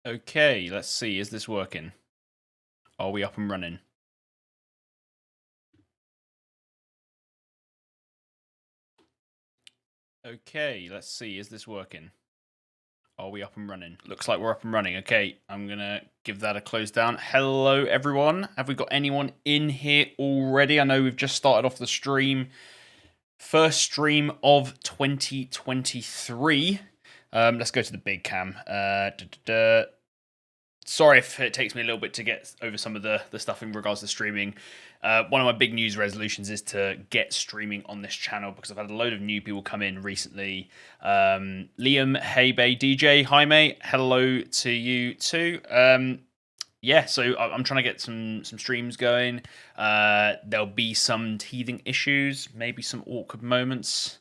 Okay, let's see. Is this working? Are we up and running? Okay, let's see. Is this working? Are we up and running? Looks like we're up and running. Okay, I'm going to give that a close down. Hello, everyone. Have we got anyone in here already? I know we've just started off the stream. First stream of 2023. Let's go to the big cam. Sorry if it takes me a little bit to get over some of the stuff in regards to streaming. One of my big news resolutions is to get streaming on this channel because I've had a load of new people come in recently. Liam, hey Bay, DJ, hi mate, hello to you too. Yeah, so I'm trying to get some streams going. There'll be some teething issues, maybe some awkward moments.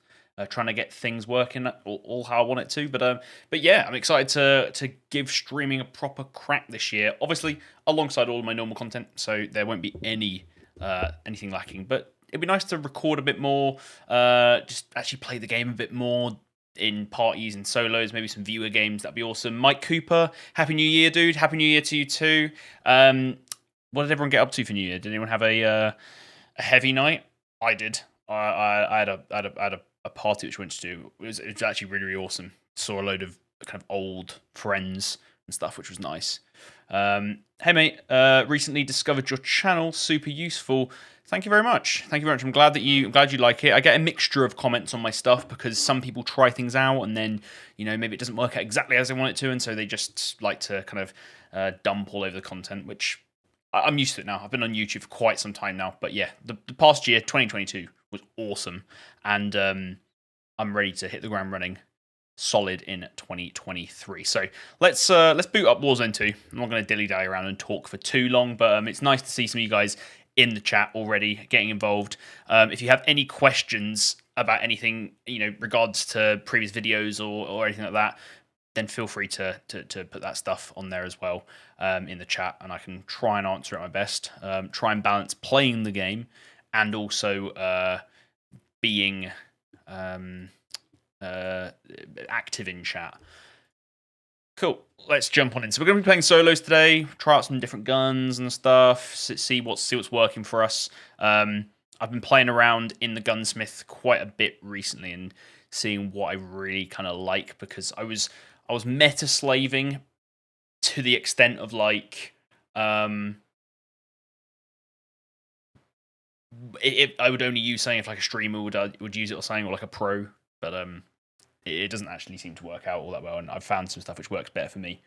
Trying to get things working all how I want it to, but yeah, I'm excited to give streaming a proper crack this year. Obviously, alongside all of my normal content, so there won't be anything lacking. But it'd be nice to record a bit more, just actually play the game a bit more in parties and solos, maybe some viewer games. That'd be awesome. Mike Cooper, Happy New Year, dude! Happy New Year to you too. What did everyone get up to for New Year? Did anyone have a heavy night? I did. I had a party which we went to do. It was actually really, really awesome. Saw a load of kind of old friends and stuff, which was nice. Hey mate, recently discovered your channel, super useful. Thank you very much. Thank you very much. I'm glad you like it. I get a mixture of comments on my stuff because some people try things out and then maybe it doesn't work out exactly as they want it to, and so they just like to kind of dump all over the content, which I'm used to it now. I've been on YouTube for quite some time now, but yeah, the past year, 2022, was awesome, and I'm ready to hit the ground running solid in 2023. So let's boot up Warzone 2. I'm not going to dilly-dally around and talk for too long, but it's nice to see some of you guys in the chat already getting involved. If you have any questions about anything, regards to previous videos or anything like that, then feel free to put that stuff on there as well in the chat, and I can try and answer it my best. Try and balance playing the game and also being active in chat. Cool. Let's jump on in. So we're going to be playing solos today. Try out some different guns and stuff. See what's working for us. I've been playing around in the gunsmith quite a bit recently and seeing what I really kind of like, because I was meta slaving to the extent of like I would only use something if like a streamer would use it or something, or like a pro, but it doesn't actually seem to work out all that well, and I've found some stuff which works better for me.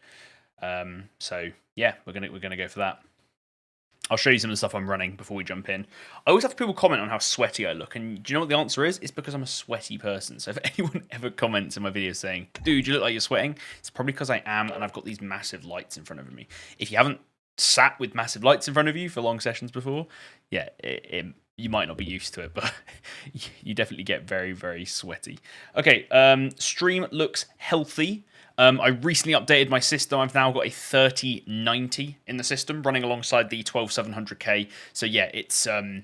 So yeah, we're gonna go for that. I'll show you some of the stuff I'm running before we jump in. I always have people comment on how sweaty I look, and do you know what the answer is? It's because I'm a sweaty person. So if anyone ever comments in my videos saying, dude, you look like you're sweating, it's probably because I am, and I've got these massive lights in front of me. If you haven't sat with massive lights in front of you for long sessions before, yeah, you might not be used to it, but you definitely get very, very sweaty. Okay, stream looks healthy. I recently updated my system. I've now got a 3090 in the system running alongside the 12700K. So yeah, it's a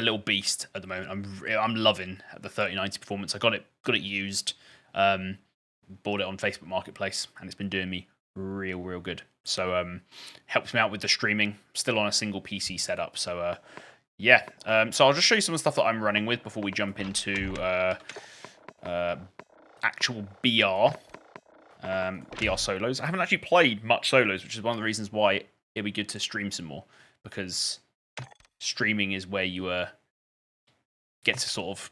little beast at the moment. I'm loving the 3090 performance. I got it used. Bought it on Facebook Marketplace, and it's been doing me real good. So helps me out with the streaming. Still on a single PC setup. So yeah. So I'll just show you some of the stuff that I'm running with before we jump into actual BR. BR solos. I haven't actually played much solos, which is one of the reasons why it'd be good to stream some more, because streaming is where you get to sort of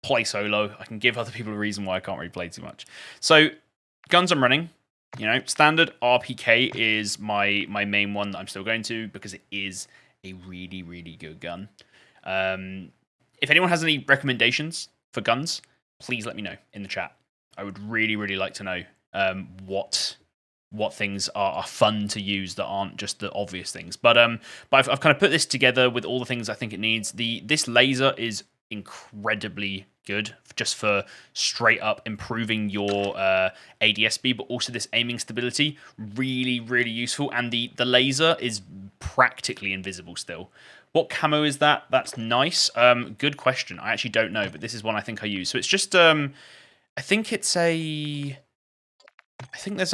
play solo. I can give other people a reason why I can't really play too much. So guns I'm running, standard RPK is my main one that I'm still going to, because it is a really good gun. If anyone has any recommendations for guns, please let me know in the chat. I would really like to know what things are fun to use that aren't just the obvious things. But I've kind of put this together with all the things I think it needs. This laser is incredibly good just for straight up improving your ADS speed, but also this aiming stability, really useful. And the laser is practically invisible still. What camo is that? That's nice. Good question. I actually don't know, but this is one I think I use. So it's just I think it's a there's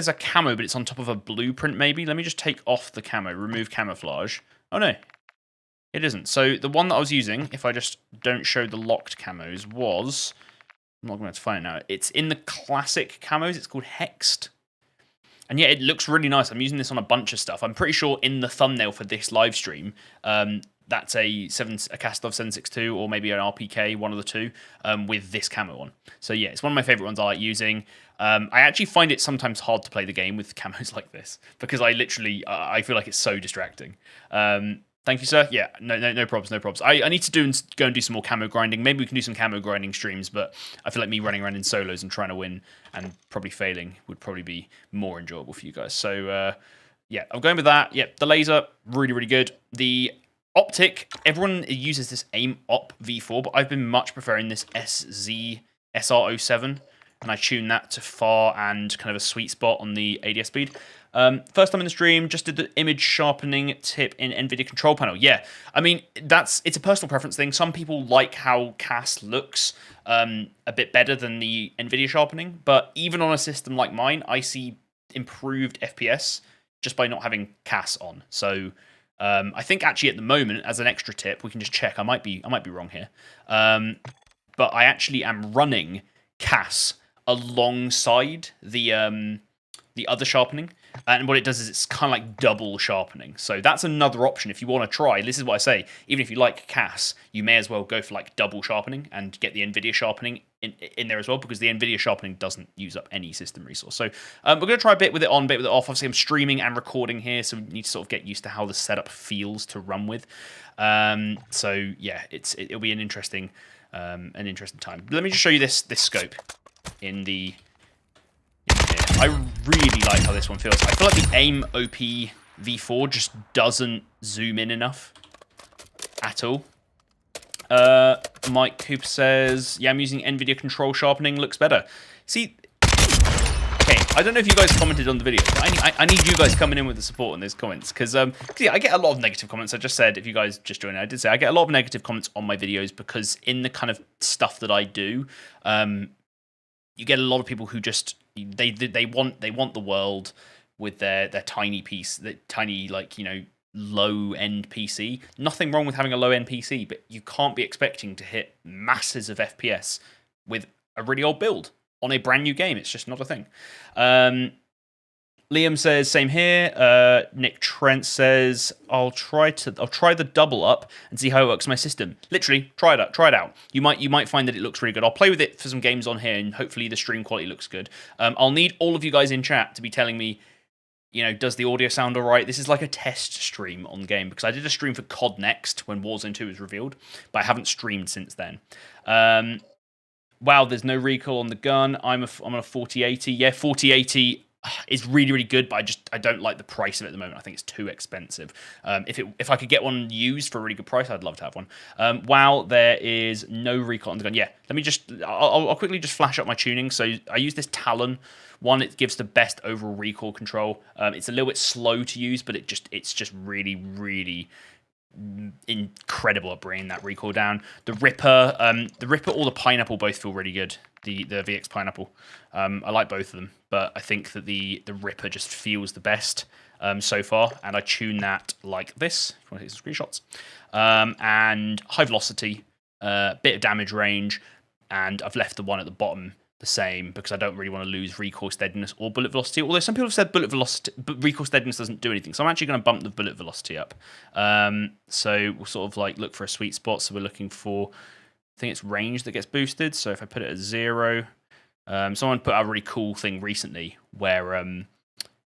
a camo, but it's on top of a blueprint maybe. Let me just take off the camo, remove camouflage. Oh no, it isn't. So the one that I was using, if I just don't show the locked camos, was, I'm not going to find it now. It's in the classic camos. It's called Hexed. And yeah, it looks really nice. I'm using this on a bunch of stuff. I'm pretty sure in the thumbnail for this live stream, that's a Kastov 762 or maybe an RPK, one of the two, with this camo on. So yeah, it's one of my favorite ones I like using. I actually find it sometimes hard to play the game with camos like this because I feel like it's so distracting. Thank you, sir. Yeah, no problems, no problems. I need to go and do some more camo grinding. Maybe we can do some camo grinding streams, but I feel like me running around in solos and trying to win and probably failing would probably be more enjoyable for you guys. So yeah, I'm going with that. Yeah, the laser, really, really good. The optic, everyone uses this aim op V4, but I've been much preferring this SR07, and I tune that to far and kind of a sweet spot on the ADS speed. First time in the stream, just did the image sharpening tip in Nvidia control panel. Yeah, I mean, it's a personal preference thing. Some people like how CAS looks a bit better than the Nvidia sharpening, but even on a system like mine, I see improved FPS just by not having CAS on. So I think actually at the moment, as an extra tip, we can just check. I might be wrong here, but I actually am running CAS alongside the other sharpening, and what it does is it's kind of like double sharpening. So that's another option if you want to try. This is what I say: even if you like CAS, you may as well go for like double sharpening and get the Nvidia sharpening in there as well, because the Nvidia sharpening doesn't use up any system resource. So we're going to try a bit with it on, bit with it off. Obviously, I'm streaming and recording here, so we need to sort of get used to how the setup feels to run with. So yeah, it'll be an interesting time. Let me just show you this scope in the. I really like how this one feels. I feel like the AIM OP V4 just doesn't zoom in enough at all. Mike Cooper says, yeah, I'm using Nvidia control sharpening, looks better. See, okay, I don't know if you guys commented on the video, but I need you guys coming in with the support in those comments, because yeah, I get a lot of negative comments. I just said, if you guys just joined, I did say I get a lot of negative comments on my videos, because in the kind of stuff that I do, you get a lot of people who just they want the world with their tiny piece, the tiny, like, you know, low end PC. Nothing wrong with having a low end PC, but you can't be expecting to hit masses of FPS with a really old build on a brand new game. It's just not a thing. Liam says, same here. Nick Trent says, I'll try the double up and see how it works in my system. Literally, try it out. You might find that it looks really good. I'll play with it for some games on here, and hopefully the stream quality looks good. I'll need all of you guys in chat to be telling me, you know, does the audio sound all right? This is like a test stream on the game, because I did a stream for COD Next when Warzone 2 was revealed, but I haven't streamed since then. Wow, there's no recoil on the gun. I'm on a 4080. Yeah, 4080 is really, really good, but I don't like the price of it at the moment. I think it's too expensive. If I could get one used for a really good price, I'd love to have one. Wow, there is no recoil on the gun. Yeah, let me just, I'll quickly just flash up my tuning. So I use this Talon one. It gives the best overall recoil control. It's a little bit slow to use, but it's just really, really incredible at bringing that recoil down. The Ripper or the Pineapple both feel really good. The VX Pineapple, I like both of them, but I think that the Ripper just feels the best so far, and I tune that like this. If you want to take some screenshots, and high velocity, bit of damage range, and I've left the one at the bottom the same, because I don't really want to lose recoil steadiness or bullet velocity. Although some people have said bullet velocity, but recoil steadiness doesn't do anything, so I'm actually going to bump the bullet velocity up. So we'll sort of like look for a sweet spot. So we're looking for, I think it's range that gets boosted. So if I put it at 0, someone put out a really cool thing recently where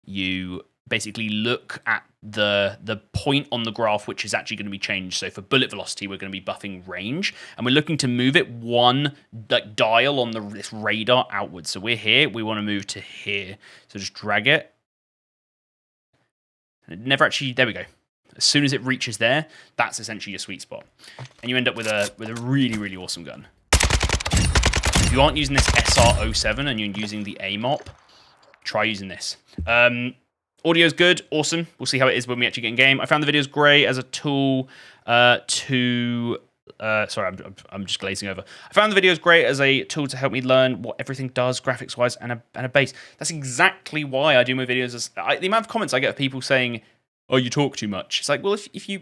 you basically look at the point on the graph which is actually going to be changed. So for bullet velocity, we're going to be buffing range, and we're looking to move it one like dial on this radar outwards. So we're here, we want to move to here. So just drag it. And it never actually, there we go. As soon as it reaches there, that's essentially your sweet spot, and you end up with a really, really awesome gun. If you aren't using this SR07 and you're using the AIM-OP, try using this. Audio's good, awesome. We'll see how it is when we actually get in game. I found the videos great as a tool to Sorry, I'm just glazing over. I found the videos great as a tool to help me learn what everything does, graphics-wise, and a base. That's exactly why I do my videos. The amount of comments I get of people saying, "Oh, you talk too much." It's like, well, if you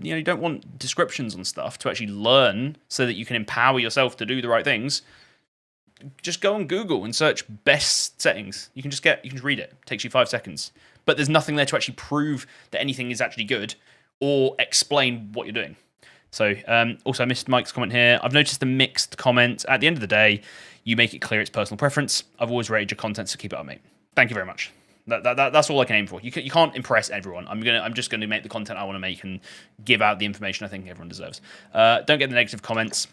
you don't want descriptions on stuff to actually learn, so that you can empower yourself to do the right things, just go on Google and search best settings. You can just read it. It takes you 5 seconds. But there's nothing there to actually prove that anything is actually good or explain what you're doing. So, also, I missed Mike's comment here. I've noticed a mixed comment. At the end of the day, you make it clear it's personal preference. I've always rated your content, so keep it up, mate. Thank you very much. That's all I can aim for. You can't impress everyone. I'm just going to make the content I want to make and give out the information I think everyone deserves. Don't get the negative comments.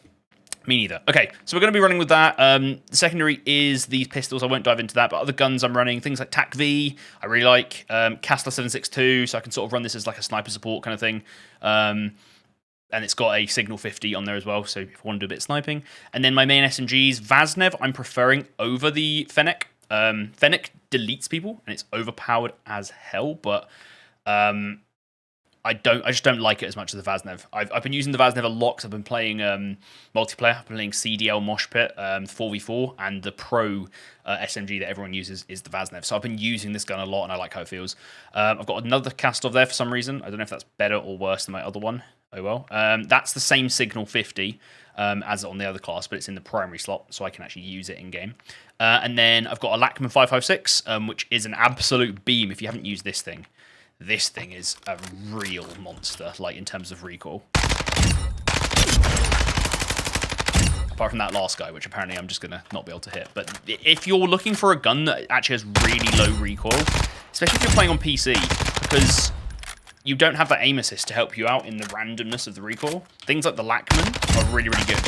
Me neither. Okay, so we're going to be running with that. The secondary is these pistols. I won't dive into that, but other guns I'm running, things like TAC V, I really like. Castler 762, so I can sort of run this as like a sniper support kind of thing. And it's got a Signal 50 on there as well, so if I want to do a bit of sniping. And then my main SMGs, Vaznev, I'm preferring over the Fennec. Fennec deletes people, and it's overpowered as hell, but I just don't like it as much as the Vaznev. I've been using the Vaznev a lot because I've been playing multiplayer. I've been playing CDL Mosh Pit 4v4, and the pro SMG that everyone uses is the Vaznev. So I've been using this gun a lot, and I like how it feels. I've got another Kastov there for some reason. I don't know if that's better or worse than my other one. Oh well. That's the same Signal 50 as on the other class, but it's in the primary slot, so I can actually use it in game. And then I've got a Lachman 556, which is an absolute beam. If you haven't used this thing is a real monster, like in terms of recoil. Apart from that last guy, which apparently I'm just going to not be able to hit. But if you're looking for a gun that actually has really low recoil, especially if you're playing on PC, because you don't have that aim assist to help you out in the randomness of the recoil, things like the Lachman are really, really good.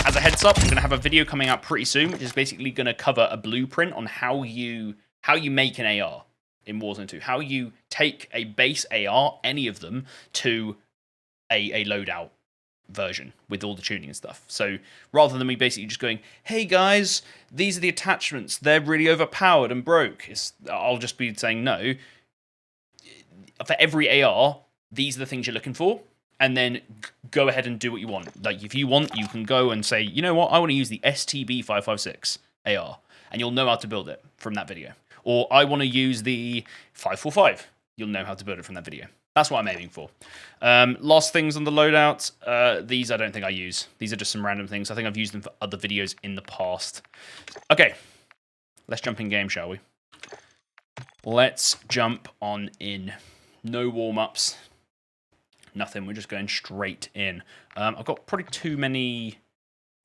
As a heads up, I'm going to have a video coming out pretty soon, which is basically going to cover a blueprint on how you make an AR in Warzone 2. How you take a base AR, any of them, to a loadout version with all the tuning and stuff. So rather than me basically just going, hey guys, these are the attachments, they're really overpowered and broke, I'll just be saying, no, for every AR, these are the things you're looking for, and then go ahead and do what you want. Like, if you want, you can go and say, you know what, I want to use the STB 556 AR, and you'll know how to build it from that video. Or I want to use the 545. You'll know how to build it from that video. That's what I'm aiming for. Last things on the loadout. These I don't think I use. These are just some random things. I think I've used them for other videos in the past. Okay, let's jump in game, shall we? Let's jump on in. No warm-ups. Nothing. We're just going straight in. I've got probably too many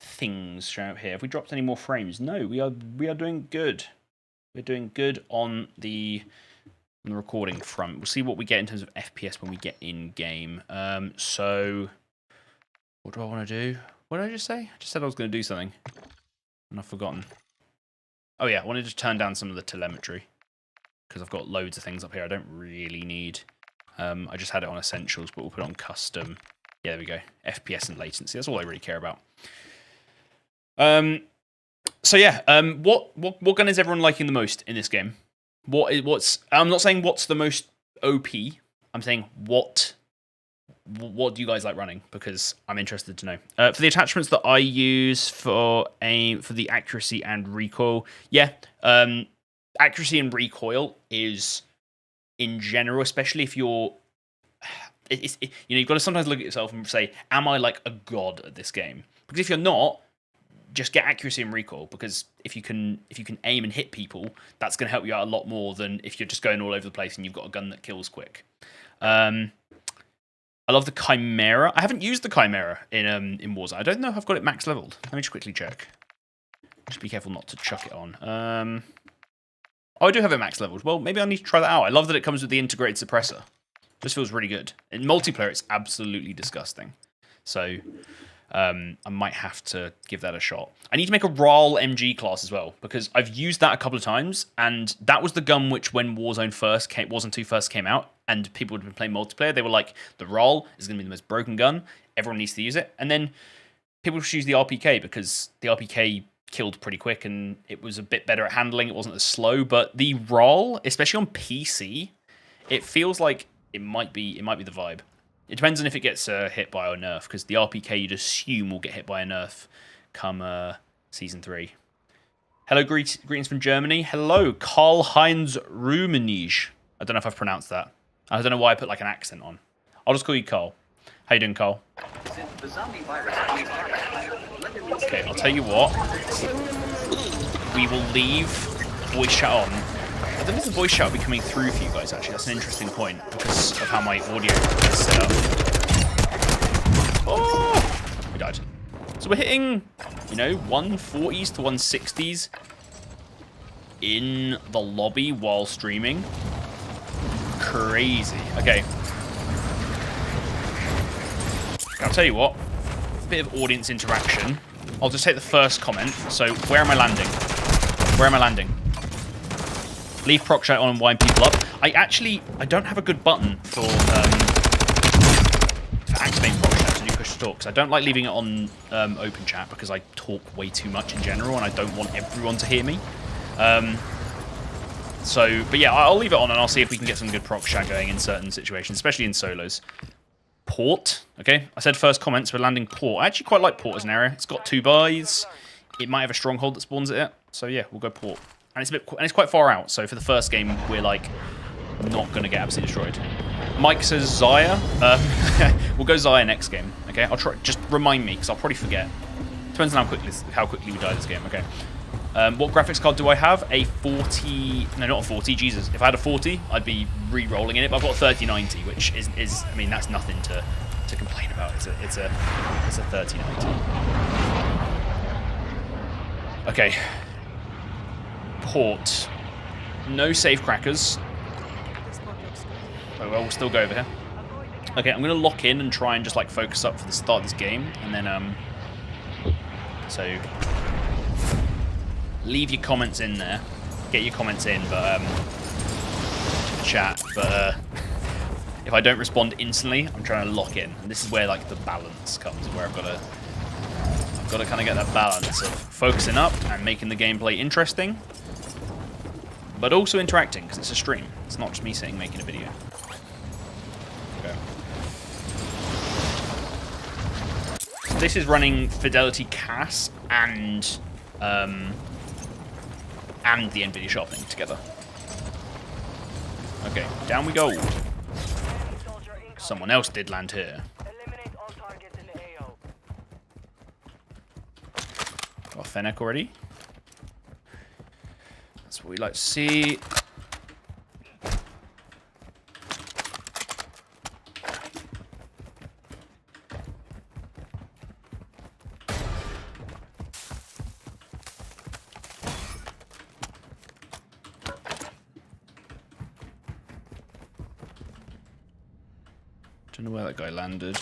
things out here. Have we dropped any more frames? No, we are doing good. We're doing good on the recording front. We'll see what we get in terms of FPS when we get in game. So what do I want to do? What did I just say? I just said I was going to do something, and I've forgotten. Oh yeah, I wanted to turn down some of the telemetry because I've got loads of things up here I don't really need. I just had it on essentials, but we'll put it on custom. Yeah, there we go. FPS and latency. That's all I really care about. So yeah, what gun is everyone liking the most in this game? I'm not saying what's the most OP. I'm saying what do you guys like running? Because I'm interested to know. For the attachments that I use for the accuracy and recoil, yeah, accuracy and recoil is in general, especially if you're, you've got to sometimes look at yourself and say, am I like a god at this game? Because if you're not, just get accuracy and recoil, because if you can aim and hit people, that's going to help you out a lot more than if you're just going all over the place and you've got a gun that kills quick. I love the Chimera. I haven't used the Chimera in Warzone. I don't know if I've got it max leveled. Let me just quickly check. Just be careful not to chuck it on. Oh, I do have it max leveled. Well, maybe I need to try that out. I love that it comes with the integrated suppressor. Just feels really good. In multiplayer, it's absolutely disgusting. So I might have to give that a shot. I need to make a RAL MG class as well, because I've used that a couple of times, and that was the gun which, when Warzone 2 first came out, and people had been playing multiplayer, they were like, the RAL is going to be the most broken gun. Everyone needs to use it. And then people should use the RPK, because the RPK killed pretty quick, and it was a bit better at handling. It wasn't as slow, but the RAL, especially on PC, it feels like it might be the vibe. It depends on if it gets hit by a nerf, because the RPK you'd assume will get hit by a nerf come Season 3. Hello, greetings from Germany. Hello, Karl-Heinz Rummenigge. I don't know if I've pronounced that. I don't know why I put like an accent on. I'll just call you Carl. How you doing, Carl? Okay, I'll tell you what. We will leave voice chat on. I don't think the voice chat will be coming through for you guys, actually. That's an interesting point, because of how my audio is set up. Oh! We died. So we're hitting, you know, 140s to 160s in the lobby while streaming. Crazy. Okay. I'll tell you what. Bit of audience interaction. I'll just take the first comment. So, where am I landing? Where am I landing? Leave proc chat on and wind people up. I don't have a good button for activating proc chat to do push to talk, because I don't like leaving it on open chat, because I talk way too much in general, and I don't want everyone to hear me. But yeah, I'll leave it on, and I'll see if we can get some good proc chat going in certain situations, especially in solos. Port, okay? I said first comments, we're landing port. I actually quite like port as an area. It's got 2 buys. It might have a stronghold that spawns at it. So yeah, we'll go port. And it's quite far out, so for the first game, we're like not going to get absolutely destroyed. Mike says Zaya. We'll go Zaya next game, okay? I'll try. Just remind me, because I'll probably forget. Depends on how quickly we die this game, okay? What graphics card do I have? A 40... No, not a 40, Jesus. If I had a 40, I'd be re-rolling in it, but I've got a 3090, which is I mean, that's nothing to complain about. It's a 3090. Okay. Port. No safe crackers. Oh, well, we'll still go over here. Okay, I'm going to lock in and try and just, like, focus up for the start of this game, and then, so... Leave your comments in there. Get your comments in, but chat. But if I don't respond instantly, I'm trying to lock in. And this is where like the balance comes, where I've got to kind of get that balance of focusing up and making the gameplay interesting, but also interacting, because it's a stream. It's not just me sitting making a video. Okay. So this is running Fidelity CAS and the Nvidia sharpening together. Okay, down we go. Someone else did land here. Got Fennec already. That's what we like to see. Don't know where that guy landed.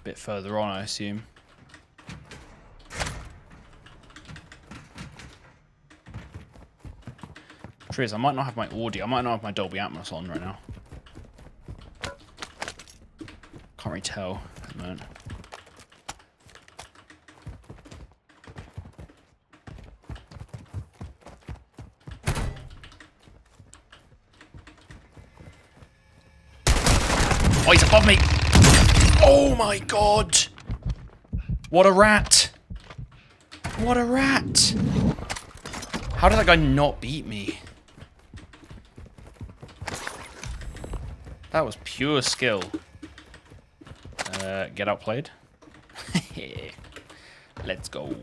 Bit further on, I assume. Triz, I might not have my audio. I might not have my Dolby Atmos on right now. Can't really tell at the moment. Oh, he's above me! Oh my god! What a rat! What a rat! How did that guy not beat me? That was pure skill. Get outplayed. Let's go.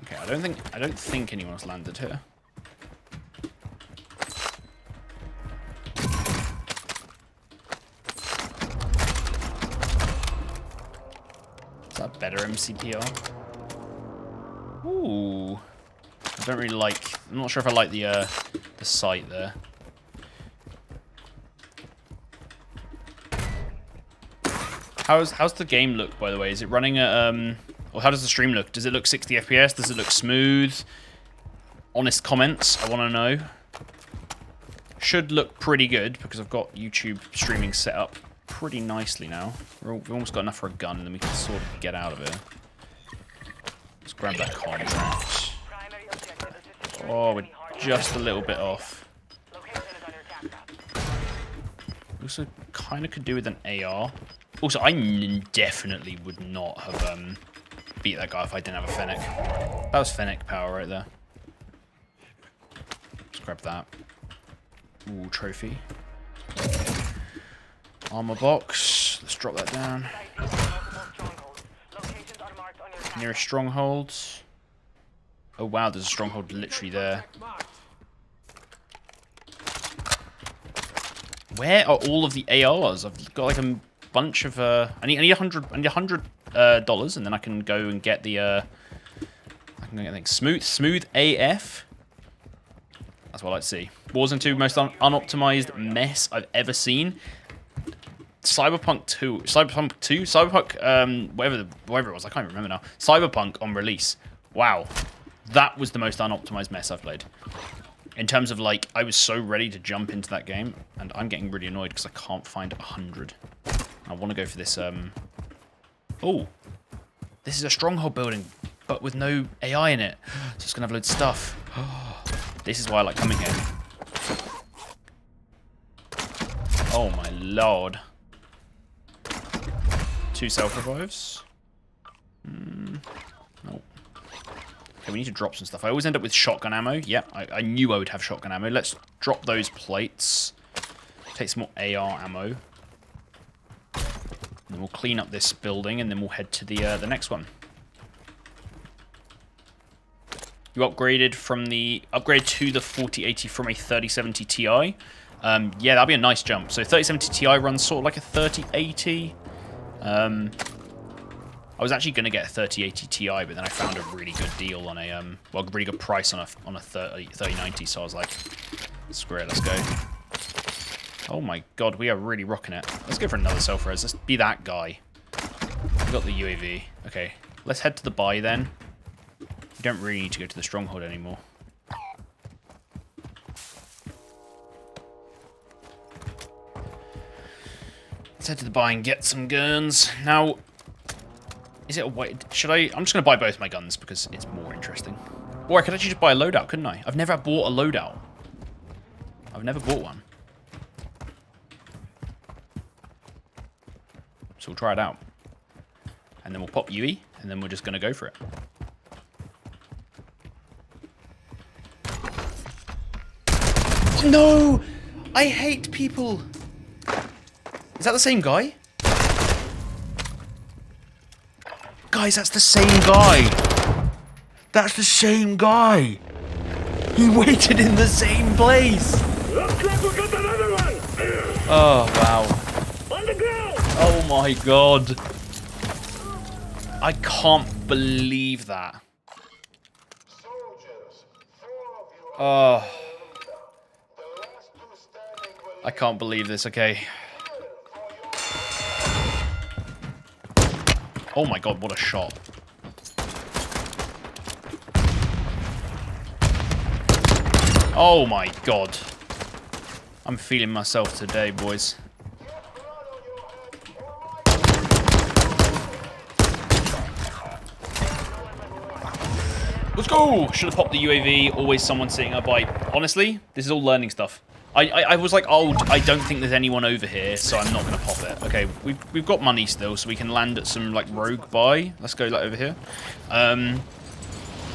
Okay, I don't think anyone's landed here. Better MCPR. Ooh, I don't really like. I'm not sure if I like the sight there. How's the game look, by the way? Is it running at or how does the stream look? Does it look 60 FPS? Does it look smooth? Honest comments, I want to know. Should look pretty good because I've got YouTube streaming set up pretty nicely now. We've almost got enough for a gun, and then we can sort of get out of here. Let's grab that contract. Oh, we're just a little bit off. Also, kind of could do with an AR. Also, I definitely would not have beat that guy if I didn't have a Fennec. That was Fennec power right there. Let's grab that. Ooh, trophy. Armor box. Let's drop that down. Nearest strongholds. Oh wow, there's a stronghold literally there. Where are all of the ARs? I've got like a bunch of I need $100 and then I can go and get the I can go get smooth AF. That's what I like to see. Warzone 2 most unoptimized mess I've ever seen. Cyberpunk 2, whatever it was, I can't remember now. Cyberpunk on release. Wow, that was the most unoptimized mess I've played. In terms of like, I was so ready to jump into that game, and I'm getting really annoyed because I can't find 100. I want to go for this. Oh, this is a stronghold building, but with no AI in it, so it's gonna have loads of stuff. This is why I like coming here. Oh my lord. 2 self-revives. No. Okay, we need to drop some stuff. I always end up with shotgun ammo. Yep, I knew I would have shotgun ammo. Let's drop those plates. Take some more AR ammo. And then we'll clean up this building, and then we'll head to the next one. You upgraded from the upgrade to the 4080 from a 3070 Ti. Yeah, that'll be a nice jump. So 3070 Ti runs sort of like a 3080. I was actually going to get a 3080 Ti, but then I found a really good deal on a well, really good price on a 3090. So I was like, screw it, let's go. Oh my god, we are really rocking it. Let's go for another self-res. Let's be that guy. We got the UAV. Okay, let's head to the buy then. We don't really need to go to the stronghold anymore. Let's head to the buy and get some guns. Now, is it a way? Should I? I'm just going to buy both my guns because it's more interesting. Or I could actually just buy a loadout, couldn't I? I've never bought a loadout. I've never bought one. So we'll try it out. And then we'll pop UE, and then we're just going to go for it. No! I hate people! Is that the same guy? Guys, that's the same guy! That's the same guy! He waited in the same place! Looks like we got another one! Oh, wow. On the ground! Oh my god. I can't believe that. Oh. I can't believe this, okay. Oh my god, what a shot. Oh my god. I'm feeling myself today, boys. Let's go! Should have popped the UAV. Always someone sitting up by. Honestly, this is all learning stuff. I was like, oh, I don't think there's anyone over here, so I'm not going to pop it. Okay, we've got money still, so we can land at some, like, rogue buy. Let's go, like, over here.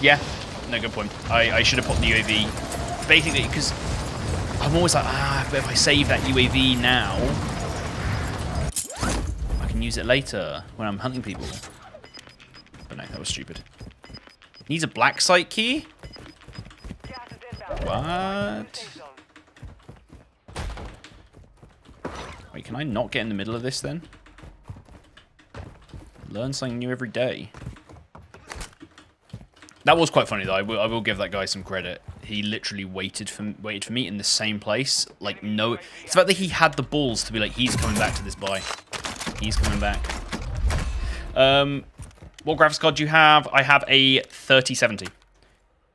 Yeah, no, good point. I should have popped the UAV. Basically, because I'm always like, but if I save that UAV now, I can use it later when I'm hunting people. But no, that was stupid. Needs a black site key? What? Wait, can I not get in the middle of this then? Learn something new every day. That was quite funny though. I will give that guy some credit. He literally waited for me in the same place. Like, no, it's the fact that he had the balls to be like, he's coming back to this buy. He's coming back. What graphics card do you have? I have a 3070.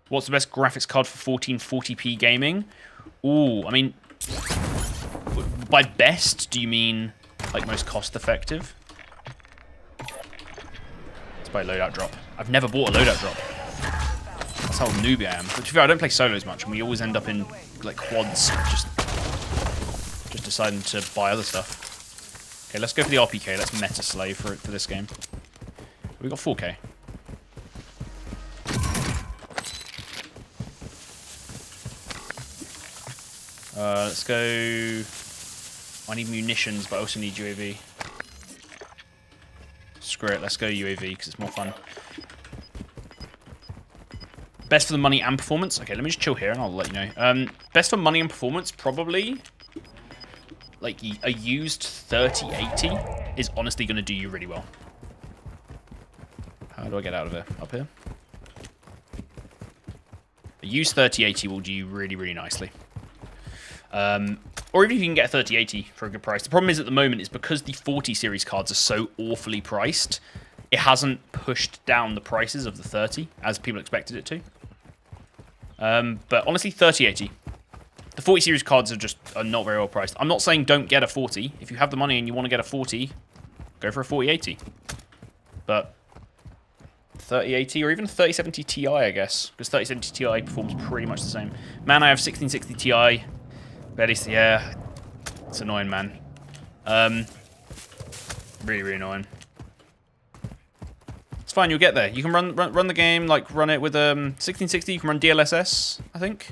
What's the best graphics card for 1440p gaming? Ooh, I mean, by best, do you mean like most cost effective. Let's buy a loadout drop. I've never bought a loadout drop. That's how newbie I am. But to be fair, I don't play solos much, and we always end up in like quads, just deciding to buy other stuff. Okay, let's go for the RPK. Let's meta slave for this game. We got 4K. Let's go. I need munitions, but I also need UAV. Screw it, let's go UAV because it's more fun. Best for the money and performance. Okay, let me just chill here and I'll let you know. Best for money and performance, probably like a used 3080 is honestly going to do you really well. How do I get out of here? Up here? A used 3080 will do you really, really nicely. Or even if you can get a 3080 for a good price. The problem is at the moment is because the 40 series cards are so awfully priced, it hasn't pushed down the prices of the 30 as people expected it to. But honestly, 3080. The 40 series cards are not very well priced. I'm not saying don't get a 40. If you have the money and you want to get a 40, go for a 4080. But 3080 or even 3070 Ti, I guess, because 3070 Ti performs pretty much the same. Man, I have 1660 Ti. Very, yeah, it's annoying, man. Really, really annoying. It's fine, you'll get there. You can run the game, like run it with 1660. You can run DLSS, I think.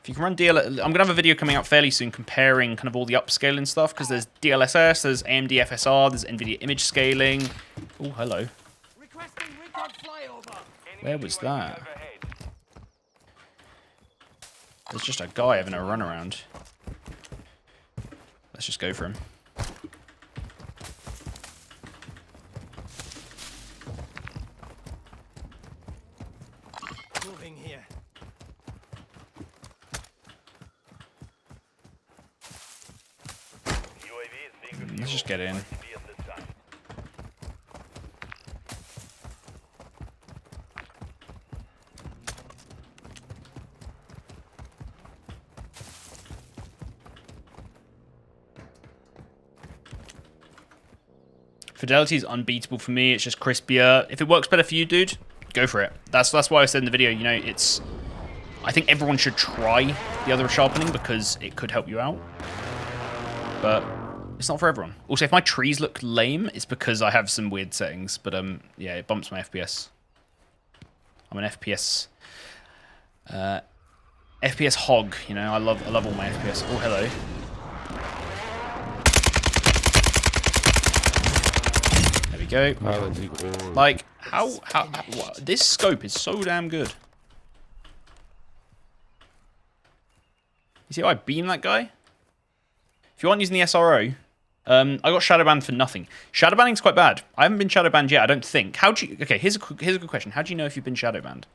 If you can run I'm gonna have a video coming out fairly soon comparing kind of all the upscaling stuff because there's DLSS, there's AMD FSR, there's Nvidia image scaling. Oh, hello. Where was that? There's just a guy having a run around. Let's just go for him. Moving here. Let's just get in. Fidelity is unbeatable for me. It's just crispier. If it works better for you, dude, go for it. That's why I said in the video, you know, I think everyone should try the other sharpening because it could help you out. But it's not for everyone. Also, if my trees look lame, it's because I have some weird settings. But yeah, it bumps my FPS. I'm an FPS FPS hog. You know, I love all my FPS. Oh, hello. There we go. Like, how this scope is so damn good. You see how I beam that guy? If you aren't using the SRO, I got shadow banned for nothing. Shadow banning's quite bad. I haven't been shadow banned yet, I don't think. Okay, here's a good question. How do you know if you've been shadow banned?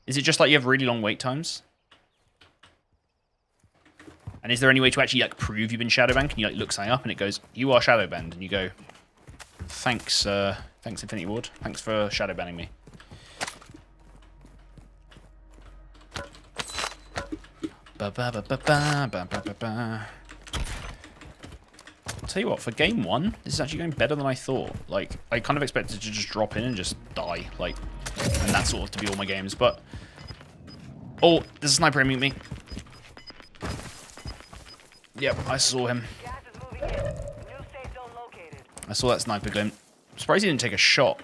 Is it just like you have really long wait times? And is there any way to actually like prove you've been shadow banned? Can you like look something up and it goes, you are shadow banned, and you go, thanks, thanks Infinity Ward. Thanks for shadow banning me. Ba ba ba ba ba ba ba ba ba. I'll tell you what, for game one, this is actually going better than I thought. Like, I kind of expected to just drop in and just die, like, and that's sort of to be all my games. But oh, there's a sniper aiming at me. Yep, I saw him. I saw that sniper glint. I'm surprised he didn't take a shot.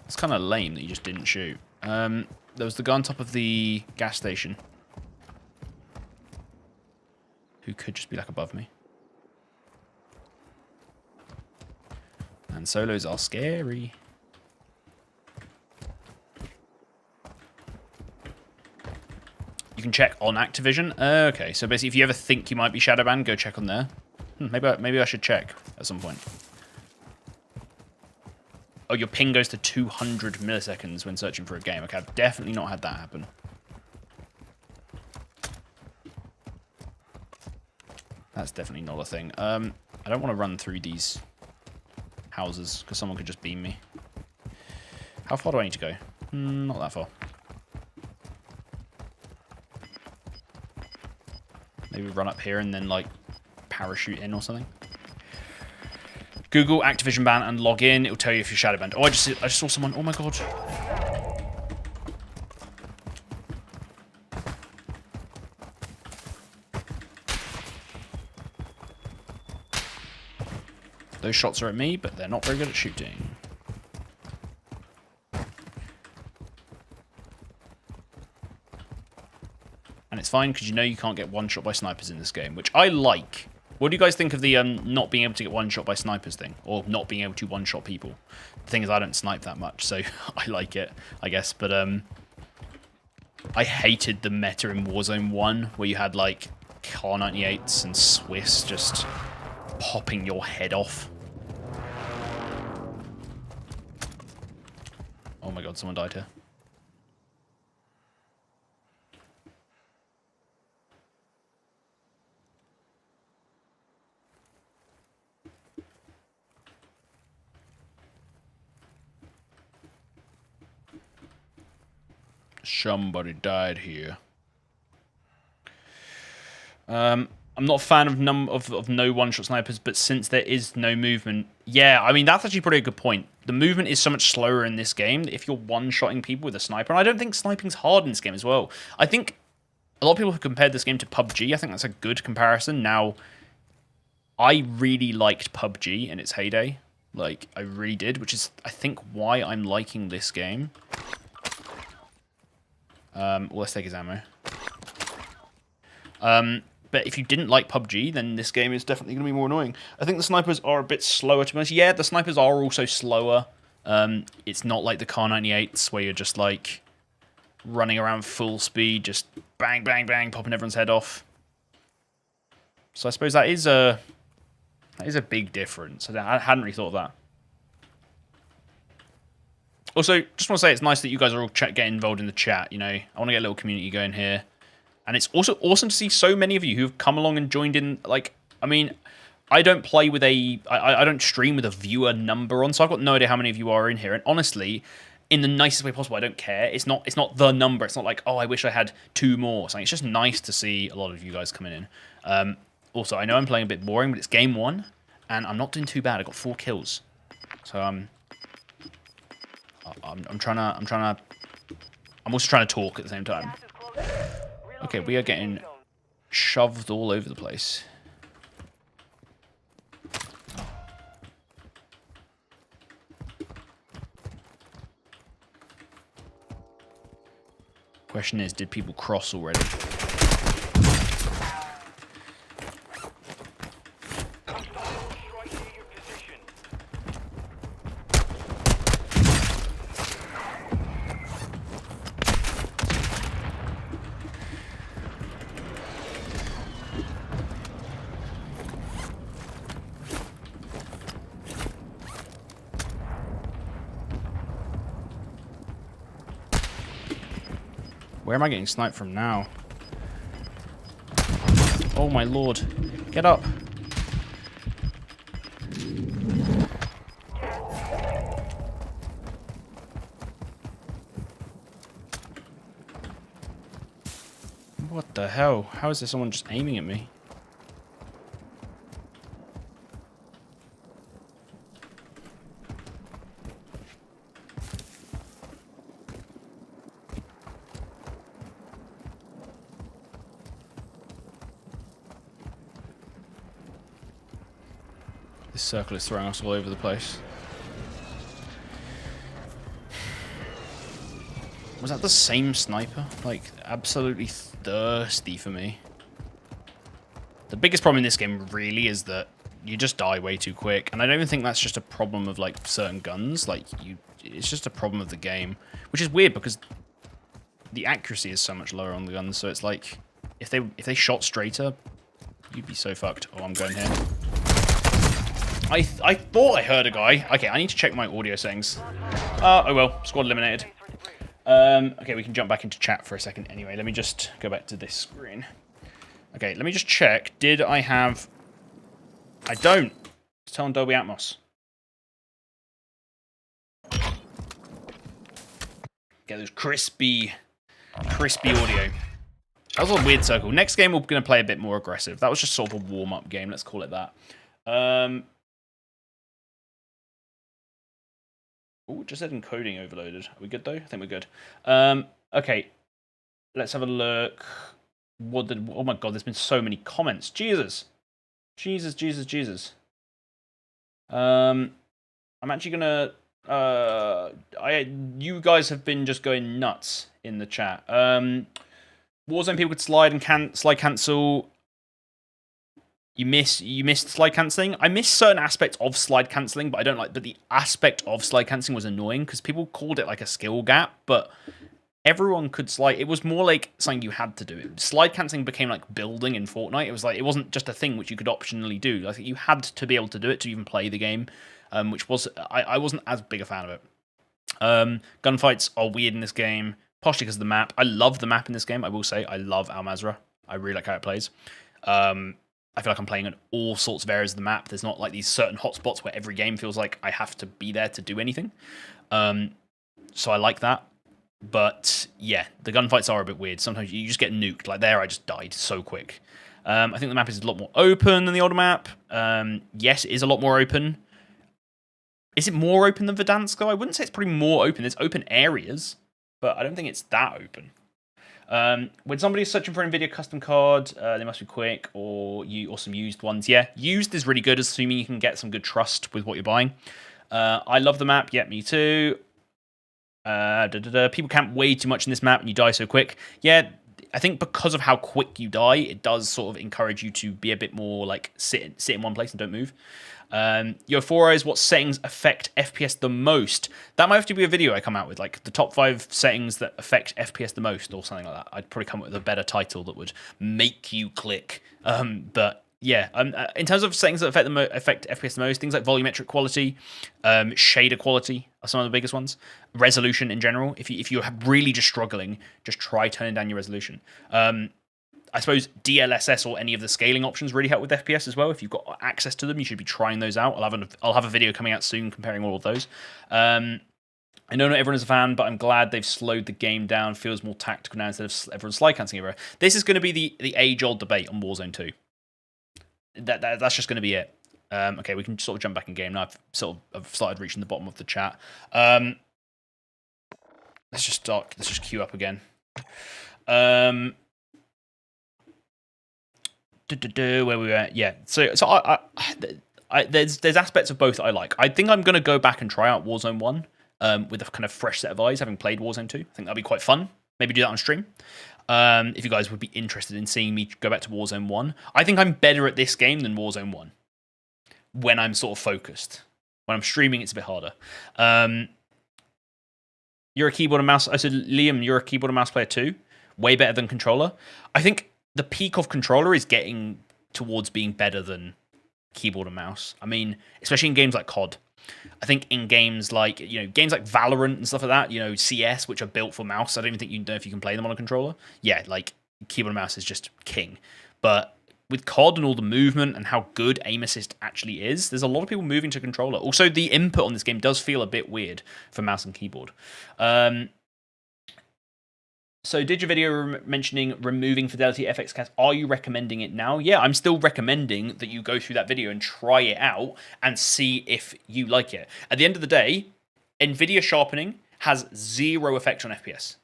It's kind of lame that he just didn't shoot. There was the guy on top of the gas station who could just be like above me. And solos are scary. You can check on Activision. Okay, so basically if you ever think you might be shadow banned, go check on there. Maybe I should check at some point. Oh, your ping goes to 200 milliseconds when searching for a game. Okay, I've definitely not had that happen. That's definitely not a thing. I don't want to run through these houses because someone could just beam me. How far do I need to go? Not that far. Maybe run up here and then, like, parachute in or something. Google Activision ban and log in. It'll tell you if you're shadow banned. Oh, I just saw someone. Oh my god. Those shots are at me, but they're not very good at shooting. And it's fine because you know you can't get one shot by snipers in this game, which I like. What do you guys think of the not being able to get one shot by snipers thing? Or not being able to one shot people? The thing is, I don't snipe that much, so I like it, I guess. But I hated the meta in Warzone 1 where you had like Car 98s and Swiss just popping your head off. Oh my god, someone died here. Somebody died here. I'm not a fan of no one-shot snipers, but since there is no movement, yeah, I mean, that's actually probably a good point. The movement is so much slower in this game that if you're one-shotting people with a sniper, and I don't think sniping's hard in this game as well. I think a lot of people have compared this game to PUBG. I think that's a good comparison. Now, I really liked PUBG in its heyday. Like, I really did, which is, I think, why I'm liking this game. Well, let's take his ammo. But if you didn't like PUBG, then this game is definitely going to be more annoying. I think the snipers are a bit slower, to be honest. Yeah, the snipers are also slower. It's not like the Car 98s where you're just like running around full speed, just bang, bang, bang, popping everyone's head off. So I suppose that is a big difference. I hadn't really thought of that. Also, just want to say it's nice that you guys are all getting involved in the chat. You know, I want to get a little community going here. And it's also awesome to see so many of you who've come along and joined in. Like, I mean, I don't play with I don't stream with a viewer number on, so I've got no idea how many of you are in here. And honestly, in the nicest way possible, I don't care. It's not the number. It's not like, oh, I wish I had 2 more. So it's just nice to see a lot of you guys coming in. Also, I know I'm playing a bit boring, but it's game 1, and I'm not doing too bad. I got 4 kills. So I'm also trying to talk at the same time. Okay, we are getting shoved all over the place. Question is, did people cross already? Where am I getting sniped from now? Oh my lord. Get up. What the hell? How is there someone just aiming at me? This circle is throwing us all over the place. Was that the same sniper? Like, absolutely thirsty for me. The biggest problem in this game really is that you just die way too quick. And I don't even think that's just a problem of, like, certain guns. Like, it's just a problem of the game. Which is weird because the accuracy is so much lower on the guns. So it's like, if they shot straighter, you'd be so fucked. Oh, I'm going here. I thought I heard a guy. Okay, I need to check my audio settings. Oh well, squad eliminated. Okay, we can jump back into chat for a second anyway. Let me just go back to this screen. Okay, let me just check. Did I have... I don't. It's telling Dolby Atmos. Get those crispy audio. That was a weird circle. Next game, we're going to play a bit more aggressive. That was just sort of a warm-up game. Let's call it that. Oh, just said encoding overloaded. Are we good, though? I think we're good. Okay. Let's have a look. Oh, my God. There's been so many comments. Jesus. Jesus. I'm actually going to... you guys have been just going nuts in the chat. Warzone people could slide cancel. You missed slide cancelling. I missed certain aspects of slide cancelling, but I don't like. But the aspect of slide cancelling was annoying because people called it like a skill gap, but everyone could slide. It was more like something you had to do. Slide cancelling became like building in Fortnite. It was like it wasn't just a thing which you could optionally do. Like you had to be able to do it to even play the game, which was I wasn't as big a fan of it. Gunfights are weird in this game. Partially because of the map. I love the map in this game, I will say. I love Al Mazrah. I really like how it plays. I feel like I'm playing in all sorts of areas of the map. There's not like these certain hotspots where every game feels like I have to be there to do anything. So I like that. But yeah, the gunfights are a bit weird. Sometimes you just get nuked. Like there, I just died so quick. I think the map is a lot more open than the older map. Yes, it is a lot more open. Is it more open than Verdansk, though? I wouldn't say it's probably more open. There's open areas, but I don't think it's that open. When somebody's searching for an Nvidia custom card, they must be quick or some used ones. Yeah, used is really good, assuming you can get some good trust with what you're buying. I love the map. Yeah, me too. People camp way too much in this map and you die so quick. Yeah, I think because of how quick you die, it does sort of encourage you to be a bit more like sit in one place and don't move. Your FourEyes, what settings affect FPS the most? That might have to be a video I come out with, like the top 5 settings that affect FPS the most, or something like that. I'd probably come up with a better title that would make you click. But yeah, in terms of settings that affect FPS the most, things like volumetric quality, shader quality are some of the biggest ones. Resolution in general. If you're really just struggling, just try turning down your resolution. I suppose DLSS or any of the scaling options really help with FPS as well. If you've got access to them, you should be trying those out. I'll have a video coming out soon comparing all of those. I know not everyone is a fan, but I'm glad they've slowed the game down. Feels more tactical now instead of everyone's slide cancelling everywhere. This is going to be the age-old debate on Warzone 2. That's just going to be it. Okay, we can sort of jump back in game now. I've started reaching the bottom of the chat. Let's just queue up again. Where we were, yeah. So there's aspects of both that I like. I think I'm going to go back and try out Warzone 1 with a kind of fresh set of eyes, having played Warzone 2. I think that'd be quite fun. Maybe do that on stream. If you guys would be interested in seeing me go back to Warzone 1. I think I'm better at this game than Warzone 1 when I'm sort of focused. When I'm streaming, it's a bit harder. You're a keyboard and mouse. I said, Liam, you're a keyboard and mouse player too. Way better than controller. I think the peak of controller is getting towards being better than keyboard and mouse. I mean, especially in games like COD. I think in games like Valorant and stuff like that, CS, which are built for mouse, I don't even think you know if you can play them on a controller. Yeah, like keyboard and mouse is just king. But with COD and all the movement and how good aim assist actually is, there's a lot of people moving to controller. Also, the input on this game does feel a bit weird for mouse and keyboard. So did your video mentioning removing Fidelity FX Cast? Are you recommending it now? Yeah, I'm still recommending that you go through that video and try it out and see if you like it. At the end of the day, Nvidia sharpening has zero effect on FPS.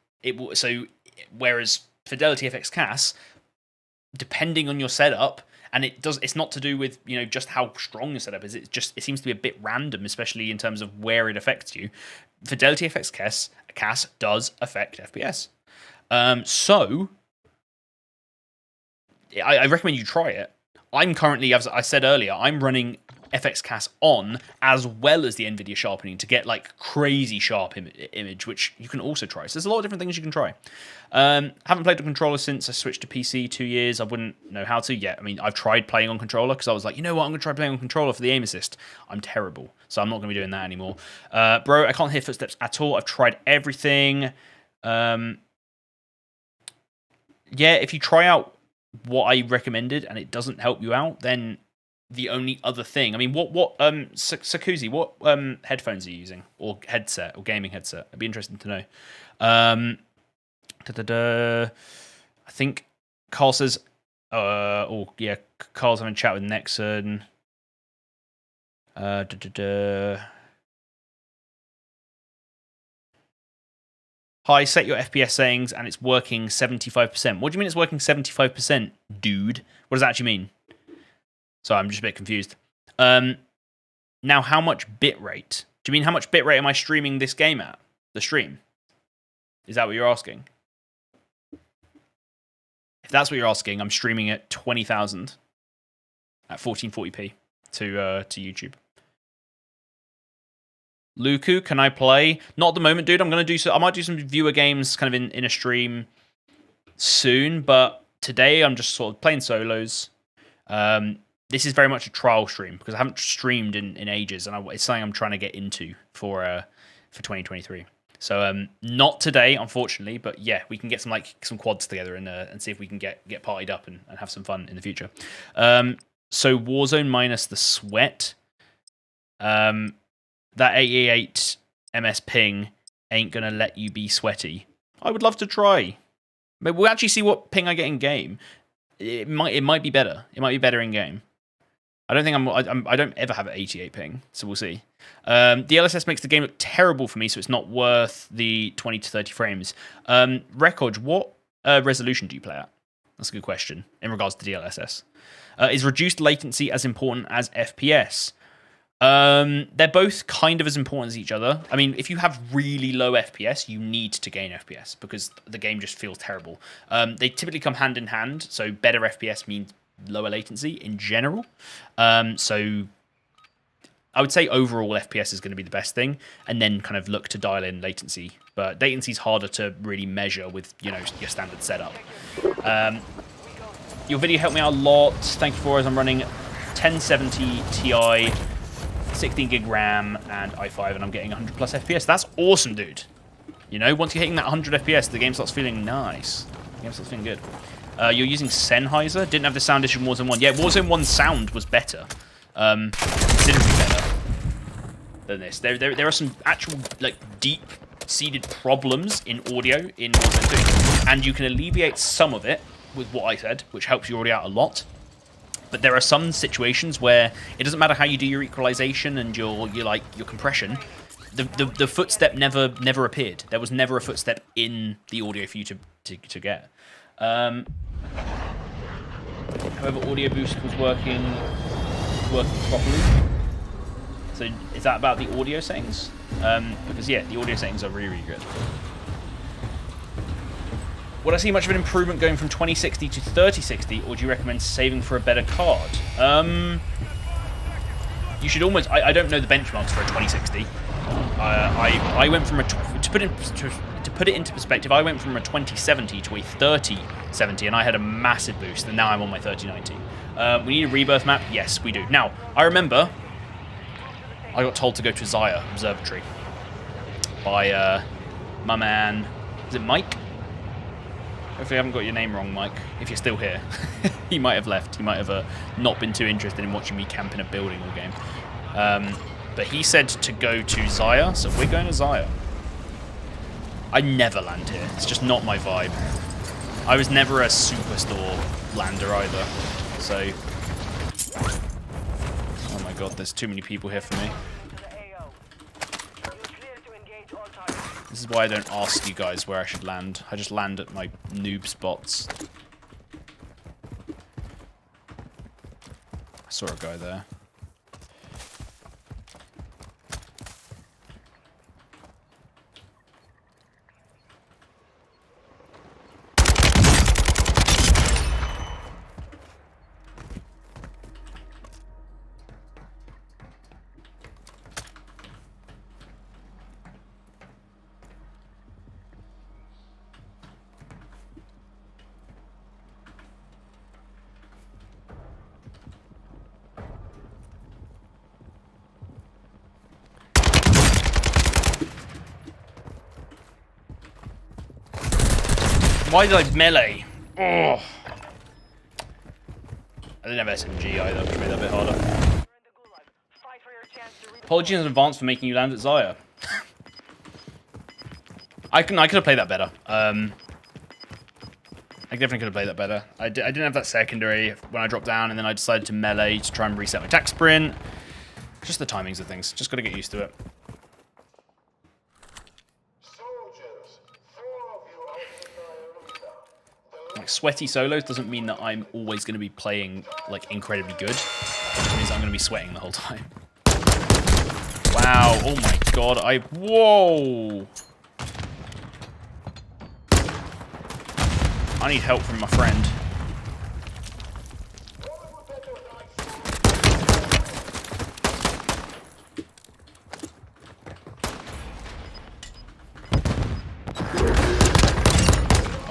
Whereas Fidelity FX Cast, depending on your setup, and it's not to do with just how strong your setup is. It seems to be a bit random, especially in terms of where it affects you. Fidelity FX Cast does affect FPS. So I recommend you try it. I'm currently, as I said earlier, I'm running FX Cast on as well as the Nvidia sharpening to get like crazy sharp image, which you can also try. So there's a lot of different things you can try. Haven't played a controller since I switched to PC 2 years. I wouldn't know how to yet. I mean, I've tried playing on controller because I was like, you know what, I'm going to try playing on controller for the aim assist. I'm terrible, so I'm not going to be doing that anymore. Bro, I can't hear footsteps at all. I've tried everything. Yeah, if you try out what I recommended and it doesn't help you out, then the only other thing, I mean, Sakuzi, what headphones are you using, or headset, or gaming headset? It'd be interesting to know. I think Carl says, oh yeah, Carl's having a chat with Nexon. Hi, set your FPS settings and it's working 75%. What do you mean it's working 75%, dude? What does that actually mean? Sorry, I'm just a bit confused. Now, how much bitrate? Do you mean how much bitrate am I streaming this game at? The stream? Is that what you're asking? If that's what you're asking, I'm streaming at 20,000 at 1440p to YouTube. Luku, can I play? Not at the moment, dude. I might do some viewer games kind of in a stream soon, but today I'm just sort of playing solos. This is very much a trial stream because I haven't streamed in ages, and it's something I'm trying to get into for 2023. So not today, unfortunately, but yeah, we can get some quads together and see if we can get partied up and have some fun in the future. So Warzone minus the sweat. That 88 MS ping ain't gonna let you be sweaty. I would love to try. But we'll actually see what ping I get in game. It might be better. It might be better in game. I don't think I don't ever have an 88 ping, so we'll see. The LSS makes the game look terrible for me, so it's not worth the 20 to 30 frames. Record, what resolution do you play at? That's a good question in regards to DLSS. Is reduced latency as important as FPS? They're both kind of as important as each other. I mean, if you have really low FPS, you need to gain FPS because the game just feels terrible. They typically come hand in hand, so better FPS means lower latency in general. So I would say overall FPS is going to be the best thing, and then kind of look to dial in latency. But latency is harder to really measure with your standard setup. Your video helped me out a lot. Thank you for it. I'm running 1070 Ti. 16 gig RAM and i5, and I'm getting 100 plus FPS. That's awesome, dude. Once you're hitting that 100 FPS, the game starts feeling nice. The game starts feeling good. You're using Sennheiser. Didn't have the sound issue in Warzone 1. Yeah, Warzone 1 sound was better. Considerably better than this. There are some actual, deep-seated problems in audio in Warzone 2. And you can alleviate some of it with what I said, which helps your audio out a lot. But there are some situations where it doesn't matter how you do your equalization and your compression. The footstep never appeared. There was never a footstep in the audio for you to get. However, audio boost was working properly. So is that about the audio settings? Because yeah, the audio settings are really good. Would I see much of an improvement going from 2060 to 3060, or do you recommend saving for a better card? You should almost... I don't know the benchmarks for a 2060. I went from to put it into perspective, I went from a 2070 to a 3070, and I had a massive boost, and now I'm on my 3090. We need a rebirth map? Yes, we do. Now, I remember I got told to go to Zaya Observatory by my man... Is it Mike? Hopefully I haven't got your name wrong, Mike, if you're still here. He might have left. He might have not been too interested in watching me camp in a building all game. But he said to go to Zaya, so we're going to Zaya. I never land here. It's just not my vibe. I was never a superstore lander either, so... Oh my god, there's too many people here for me. This is why I don't ask you guys where I should land. I just land at my noob spots. I saw a guy there. Why did I melee? Oh. I didn't have SMG either, which made that a bit harder. Apologies in advance for making you land at Zaya. I could have played that better. I definitely could have played that better. I didn't have that secondary when I dropped down, and then I decided to melee to try and reset my attack sprint. Just the timings of things. Just got to get used to it. Like, sweaty solos doesn't mean that I'm always going to be playing, like, incredibly good. It just means I'm going to be sweating the whole time. Wow. Oh my god. Whoa. I need help from my friend.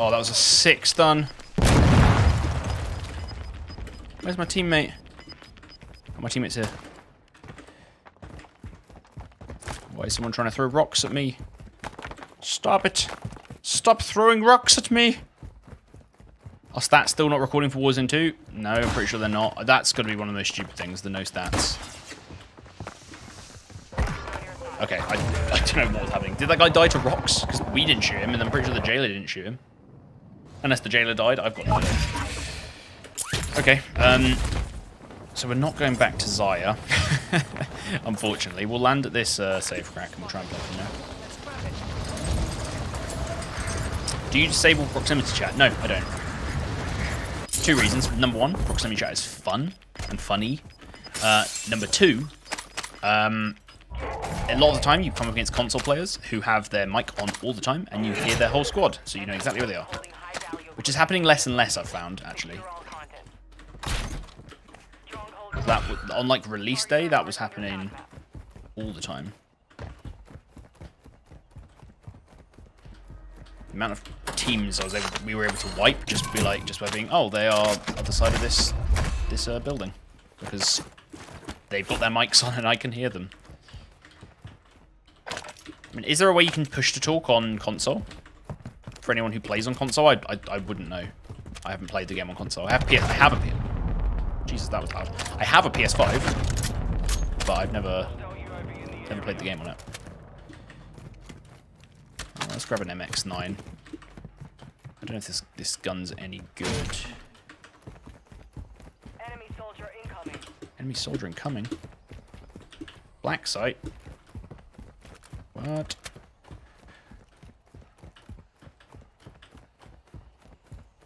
Oh, that was a sick stun. Where's my teammate? Oh, my teammate's here. Why is someone trying to throw rocks at me? Stop it. Stop throwing rocks at me. Are stats still not recording for Warzone 2? No, I'm pretty sure they're not. That's got to be one of the most stupid things, the no stats. Okay, I don't know what was happening. Did that guy die to rocks? Because we didn't shoot him, and I'm pretty sure the jailer didn't shoot him. Unless the jailer died, I've got no idea. Okay, so we're not going back to Zaya. Unfortunately. We'll land at this safe crack, and we'll try and play from there. Do you disable proximity chat? No, I don't. 2 reasons. Number 1, proximity chat is fun and funny. Number 2, a lot of the time you come up against console players who have their mic on all the time and you hear their whole squad, so you know exactly where they are. Which is happening less and less, I've found, actually. That on like release day, that was happening all the time. The amount of teams we were able to wipe just by being, oh, they are at the side of this building because they've got their mics on and I can hear them. I mean, is there a way you can push to talk on console? For anyone who plays on console, I wouldn't know. I haven't played the game on console. I have a PS. Jesus, that was loud. I have a PS5, but I've never played the game on it. Let's grab an MX-9. I don't know if this gun's any good. Enemy soldier incoming. Enemy soldier incoming. Black site. What?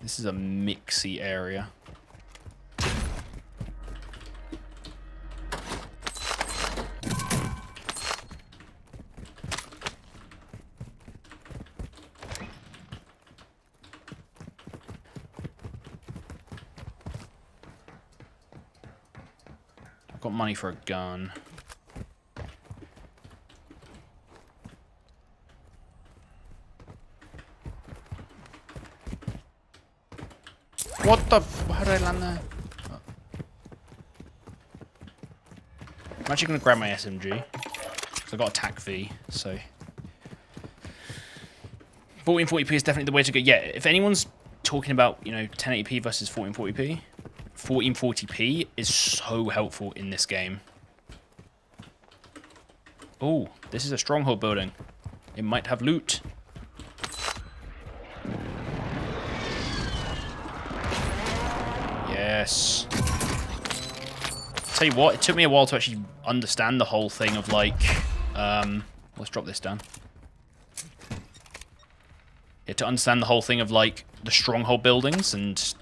This is a mixy area. I've got money for a gun. What the how did I land there? Oh. I'm actually going to grab my SMG. Because I've got attack V, so... 1440p is definitely the way to go. Yeah, if anyone's talking about, you know, 1080p versus 1440p, 1440p is so helpful in this game. Oh, this is a stronghold building. It might have loot. Yes. Tell you what, it took me a while to actually understand the whole thing of like, let's drop this down. Yeah, to understand the whole thing of like the stronghold buildings and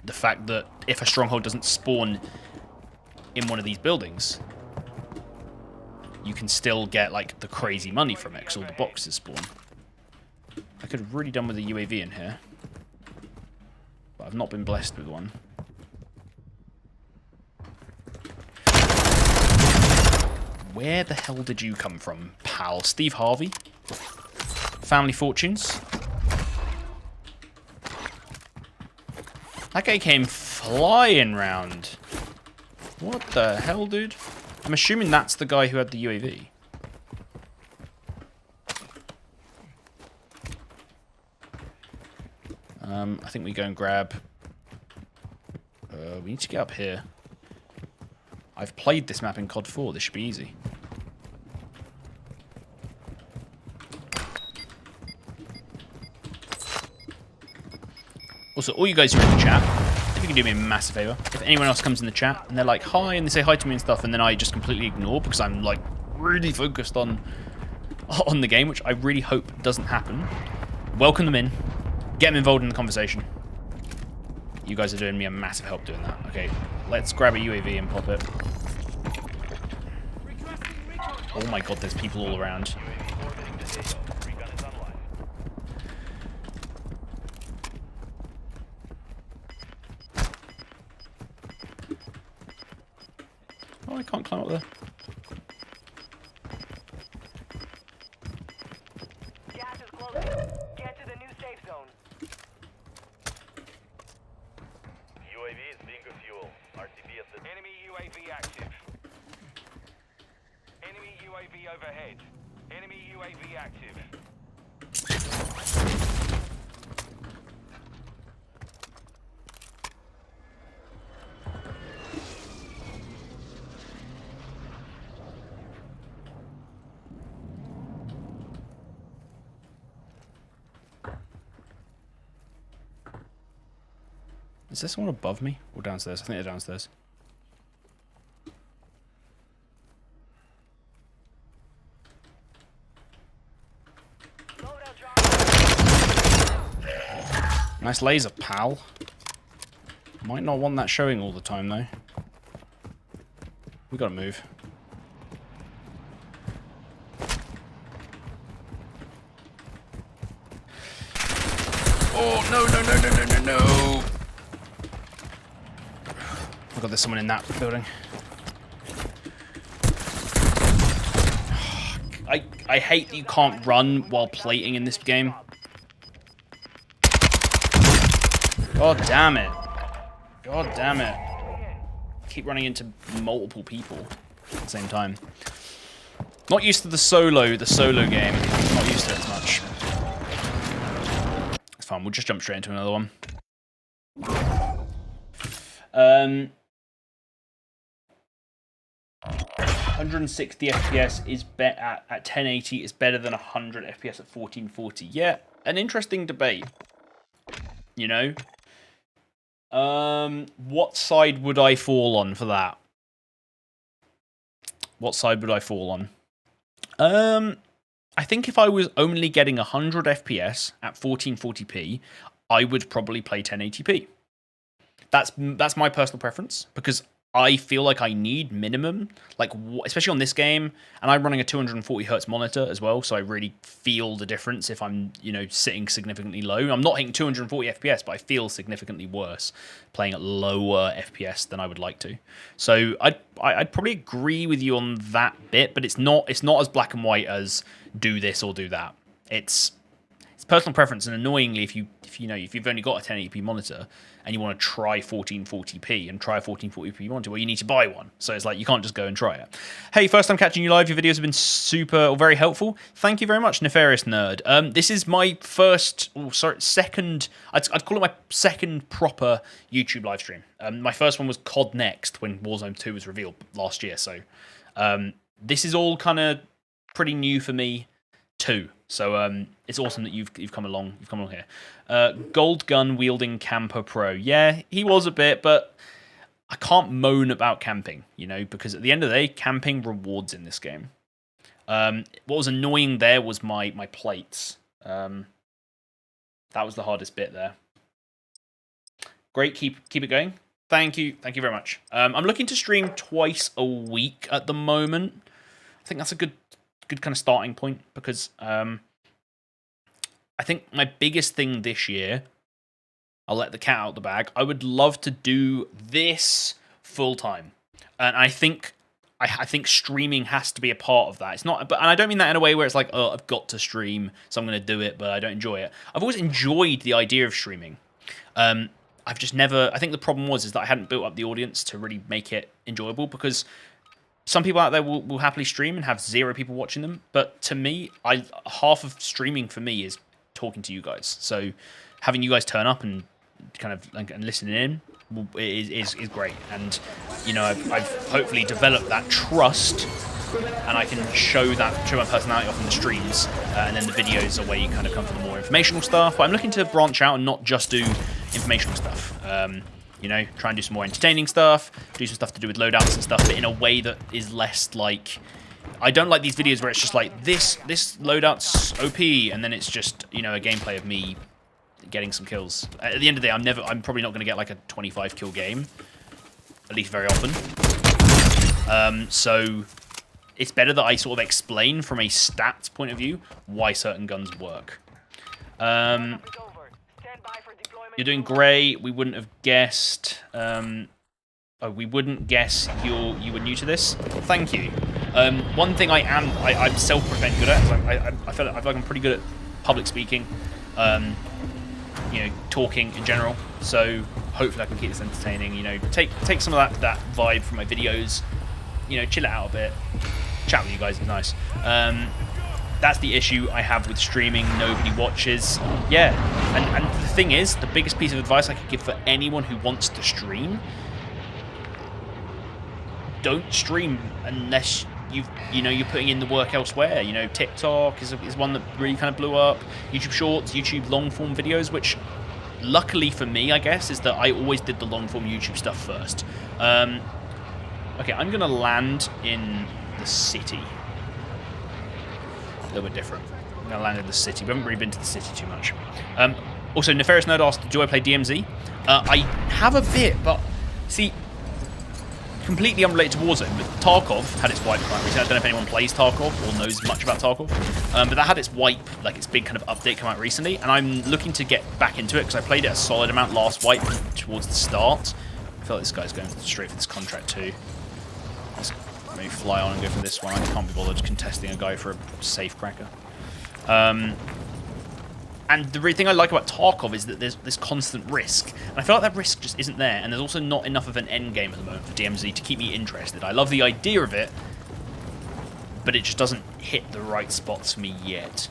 the fact that if a stronghold doesn't spawn in one of these buildings, you can still get like the crazy money from it because all the boxes spawn. I could have really done with a UAV in here, but I've not been blessed with one. Where the hell did you come from, pal? Steve Harvey? Family Fortunes? That guy came flying round. What the hell, dude? I'm assuming that's the guy who had the UAV. I think we go and grab... we need to get up here. I've played this map in COD 4. This should be easy. Also, all you guys who are in the chat, if you can do me a massive favor, if anyone else comes in the chat and they're like, hi, and they say hi to me and stuff, and then I just completely ignore because I'm like really focused on the game, which I really hope doesn't happen, welcome them in, get them involved in the conversation. You guys are doing me a massive help doing that. Okay, let's grab a UAV and pop it. Oh my god, there's people all around. Oh, I can't climb up there. Gas is closing. Get to the new safe zone. UAV is being fuel. RTB at the Enemy UAV active. Enemy UAV overhead. Enemy UAV active. Is there someone above me or downstairs? I think they're downstairs. Loadout drop. Nice laser, pal. Might not want that showing all the time, though. We gotta move. Oh, no, no, no, no, no, no, no. Oh god, there's someone in that building. I hate that you can't run while plating in this game. God damn it. God damn it. Keep running into multiple people at the same time. Not used to the solo game. Not used to it as much. It's fine, we'll just jump straight into another one. 160 FPS is at 1080 is better than 100 FPS at 1440. Yeah, an interesting debate. You know? What side would I fall on for that? What side would I fall on? I think if I was only getting 100 FPS at 1440p, I would probably play 1080p. That's my personal preference, because I feel like I need minimum, like especially on this game, and I'm running a 240 hertz monitor as well, so I really feel the difference if I'm, you know, sitting significantly low. I'm not hitting 240 FPS, but I feel significantly worse playing at lower FPS than I would like to. So I'd probably agree with you on that bit, but it's not as black and white as do this or do that. It's personal preference, and annoyingly, if you've only got a 1080p monitor and you want to try 1440p and try a 1440p monitor, well, you need to buy one. So it's like you can't just go and try it. Hey, first time catching you live. Your videos have been super or very helpful. Thank you very much, Nefarious Nerd. This is my second. I'd call it my second proper YouTube live stream. My first one was COD Next when Warzone 2 was revealed last year. So this is all kind of pretty new for me too. So it's awesome that you've come along. You've come along here. Gold gun wielding camper pro. Yeah, he was a bit, but I can't moan about camping, you know, because at the end of the day, camping rewards in this game. What was annoying there was my plates. That was the hardest bit there. Great, keep it going. Thank you very much. I'm looking to stream twice a week at the moment. I think that's a good kind of starting point, because I think my biggest thing this year, I'll let the cat out the bag, I would love to do this full time, and I think streaming has to be a part of that. It's not, and I don't mean that in a way where it's like, oh, I've got to stream, so I'm going to do it, but I don't enjoy it. I've always enjoyed the idea of streaming. I've just never. I think the problem is that I hadn't built up the audience to really make it enjoyable, because some people out there will happily stream and have 0 people watching them. But to me, half of streaming for me is talking to you guys. So having you guys turn up and kind of and listening in is great. And you know, I've hopefully developed that trust, and I can show my personality off in the streams, and then the videos are where you kind of come for the more informational stuff. But I'm looking to branch out and not just do informational stuff. You know, try and do some more entertaining stuff, do some stuff to do with loadouts and stuff, but in a way that is less like... I don't like these videos where it's just like, this loadout's OP, and then it's just, you know, a gameplay of me getting some kills. At the end of the day, I'm probably not going to get like a 25 kill game, at least very often. So it's better that I sort of explain from a stats point of view why certain guns work. You're doing great. We wouldn't have guessed. Oh, we wouldn't guess you were new to this. Thank you. One thing I'm self-proclaimed good at. I feel like I'm pretty good at public speaking. You know, talking in general. So hopefully I can keep this entertaining. You know, take some of that vibe from my videos. You know, chill it out a bit. Chat with you guys is nice. That's the issue I have with streaming. Nobody watches. Yeah, and the thing is, the biggest piece of advice I could give for anyone who wants to stream: don't stream unless you're putting in the work elsewhere. You know, TikTok is one that really kind of blew up. YouTube Shorts, YouTube long form videos, which luckily for me, I guess, is that I always did the long form YouTube stuff first. Okay, I'm gonna land in the city. A little bit different. I'm gonna land in the city. We haven't really been to the city too much. Also, Nefarious Nerd asked, do I play DMZ? I have a bit, but see, completely unrelated to Warzone, but Tarkov had its wipe quite recently. I don't know if anyone plays Tarkov or knows much about Tarkov, but that had its wipe, like its big kind of update come out recently, and I'm looking to get back into it because I played it a solid amount last wipe towards the start. I feel like this guy's going straight for this contract too. Let's maybe fly on and go for this one. I can't be bothered contesting a guy for a safe cracker. And the real thing I like about Tarkov is that there's this constant risk. And I feel like that risk just isn't there. And there's also not enough of an end game at the moment for DMZ to keep me interested. I love the idea of it, but it just doesn't hit the right spots for me yet.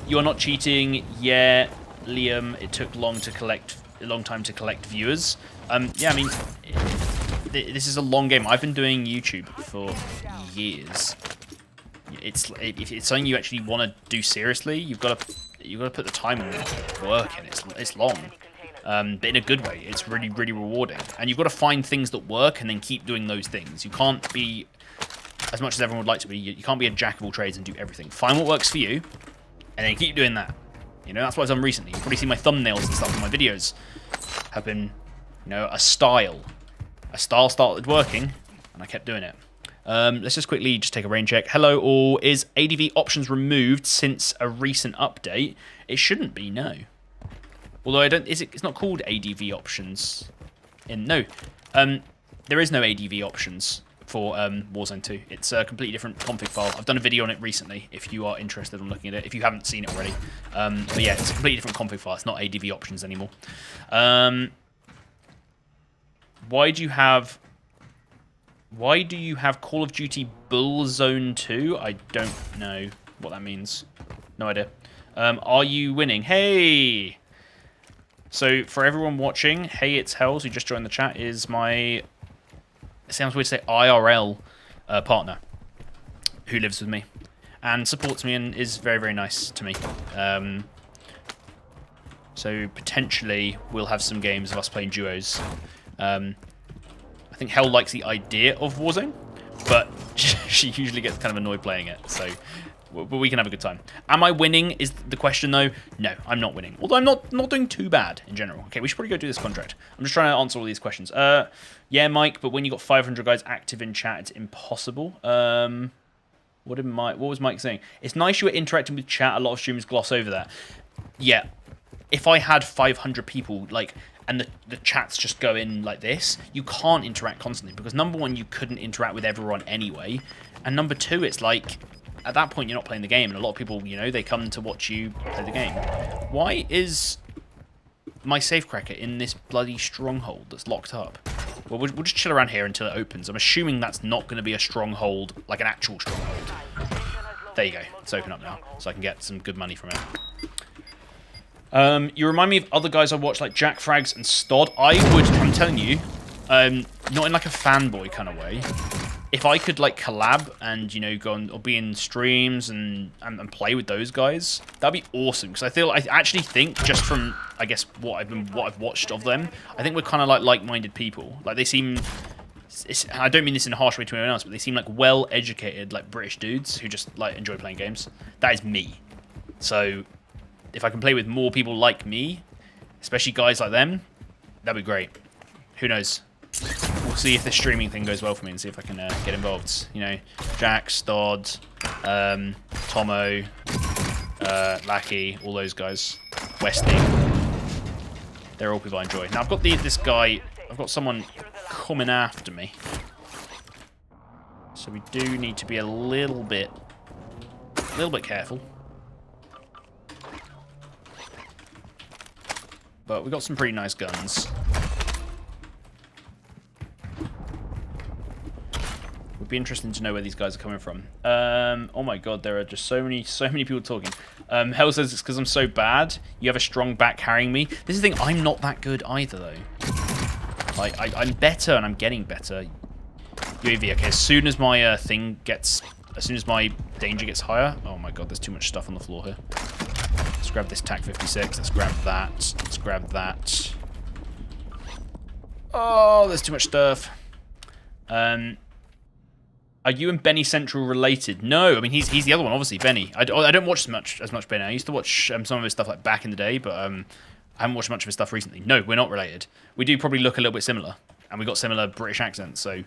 You're not cheating. Yeah, Liam, it took a long time to collect viewers. Yeah, I mean, this is a long game. I've been doing YouTube for years. If it's something you actually want to do seriously, you've got to put the time and work in. It's long, but in a good way. It's really, really rewarding. And you've got to find things that work and then keep doing those things. You can't be, as much as everyone would like to be, you can't be a jack of all trades and do everything. Find what works for you, and then keep doing that. You know, that's what I've done recently. You've probably seen my thumbnails and stuff in my videos have been, you know, a style. A style started working, and I kept doing it. Let's just quickly take a rain check. Hello all. Is ADV options removed since a recent update? It shouldn't be, no. Although it's not called ADV options. No. There is no ADV options for Warzone 2. It's a completely different config file. I've done a video on it recently if you are interested in looking at it, if you haven't seen it already. But yeah, it's a completely different config file. It's not ADV options anymore. Why do you have Call of Duty Bullzone 2? I don't know what that means. No idea. Are you winning? Hey! So, for everyone watching, Hey It's Hells, who just joined the chat, is my, it sounds weird to say, IRL partner, who lives with me, and supports me and is very, very nice to me. So, potentially, we'll have some games of us playing duos. I think Hell likes the idea of Warzone, but she usually gets kind of annoyed playing it, so but we can have a good time. Am I winning is the question, though? No, I'm not winning. Although I'm not doing too bad in general. Okay, we should probably go do this contract. I'm just trying to answer all these questions. Yeah, Mike, but when you got 500 guys active in chat, it's impossible. What was Mike saying? It's nice you were interacting with chat. A lot of streamers gloss over that. Yeah, if I had 500 people, like, and the chats just go in like this, you can't interact constantly because, number one, you couldn't interact with everyone anyway, and number two, it's like, at that point, you're not playing the game, and a lot of people, you know, they come to watch you play the game. Why is my safecracker in this bloody stronghold that's locked up? Well, we'll just chill around here until it opens. I'm assuming that's not going to be a stronghold, like an actual stronghold. There you go. It's open up now, so I can get some good money from it. You remind me of other guys I watch, like Jack Frags and Stod. I'm telling you, not in like a fanboy kind of way. if I could like collab and go on or be in streams and play with those guys, that'd be awesome. Because I actually think just from I guess what I've watched of them, I think we're kind of like-minded people. Like they seem. I don't mean this in a harsh way to anyone else, but they seem like well-educated, like British dudes who just like enjoy playing games. That is me. So if I can play with more people like me, especially guys like them, that'd be great. Who knows? We'll see if the streaming thing goes well for me and see if I can get involved. Jax, Dodd, Tomo, Lackey, all those guys. Wesley. They're all people I enjoy. Now I've got this guy. I've got someone coming after me. So we do need to be a little bit careful. But we've got some pretty nice guns. Would be interesting to know where these guys are coming from. Oh my god, there are just so many people talking. Hell says it's because I'm so bad. You have a strong back carrying me. This is the thing, I'm not that good either though. Like I'm better and I'm getting better. UAV, okay, as soon as my as soon as my danger gets higher. Oh my god, there's too much stuff on the floor here. Let's grab this TAC 56, let's grab that, let's grab that. Oh, there's too much stuff. Are you and Benny Central related? No, I mean he's the other one, obviously. Benny. I don't watch as much Benny. I used to watch some of his stuff like back in the day, but I haven't watched much of his stuff recently. No, we're not related. We do probably look a little bit similar, and we got similar British accents, so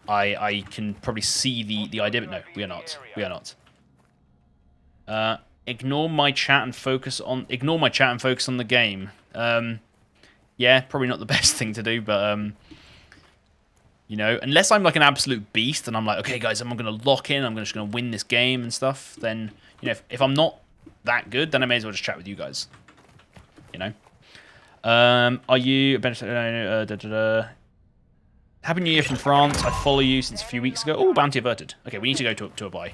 I can probably see the idea. But no, we are not. We are not. Ignore my chat and focus on the game. Yeah, probably not the best thing to do, but unless I'm like an absolute beast and I'm like, okay, guys, I'm going to lock in, I'm just going to win this game and stuff, then, if I'm not that good, then I may as well just chat with you guys. Are you... Happy New Year from France. I follow you since a few weeks ago. Oh, bounty averted. Okay, we need to go to a buy.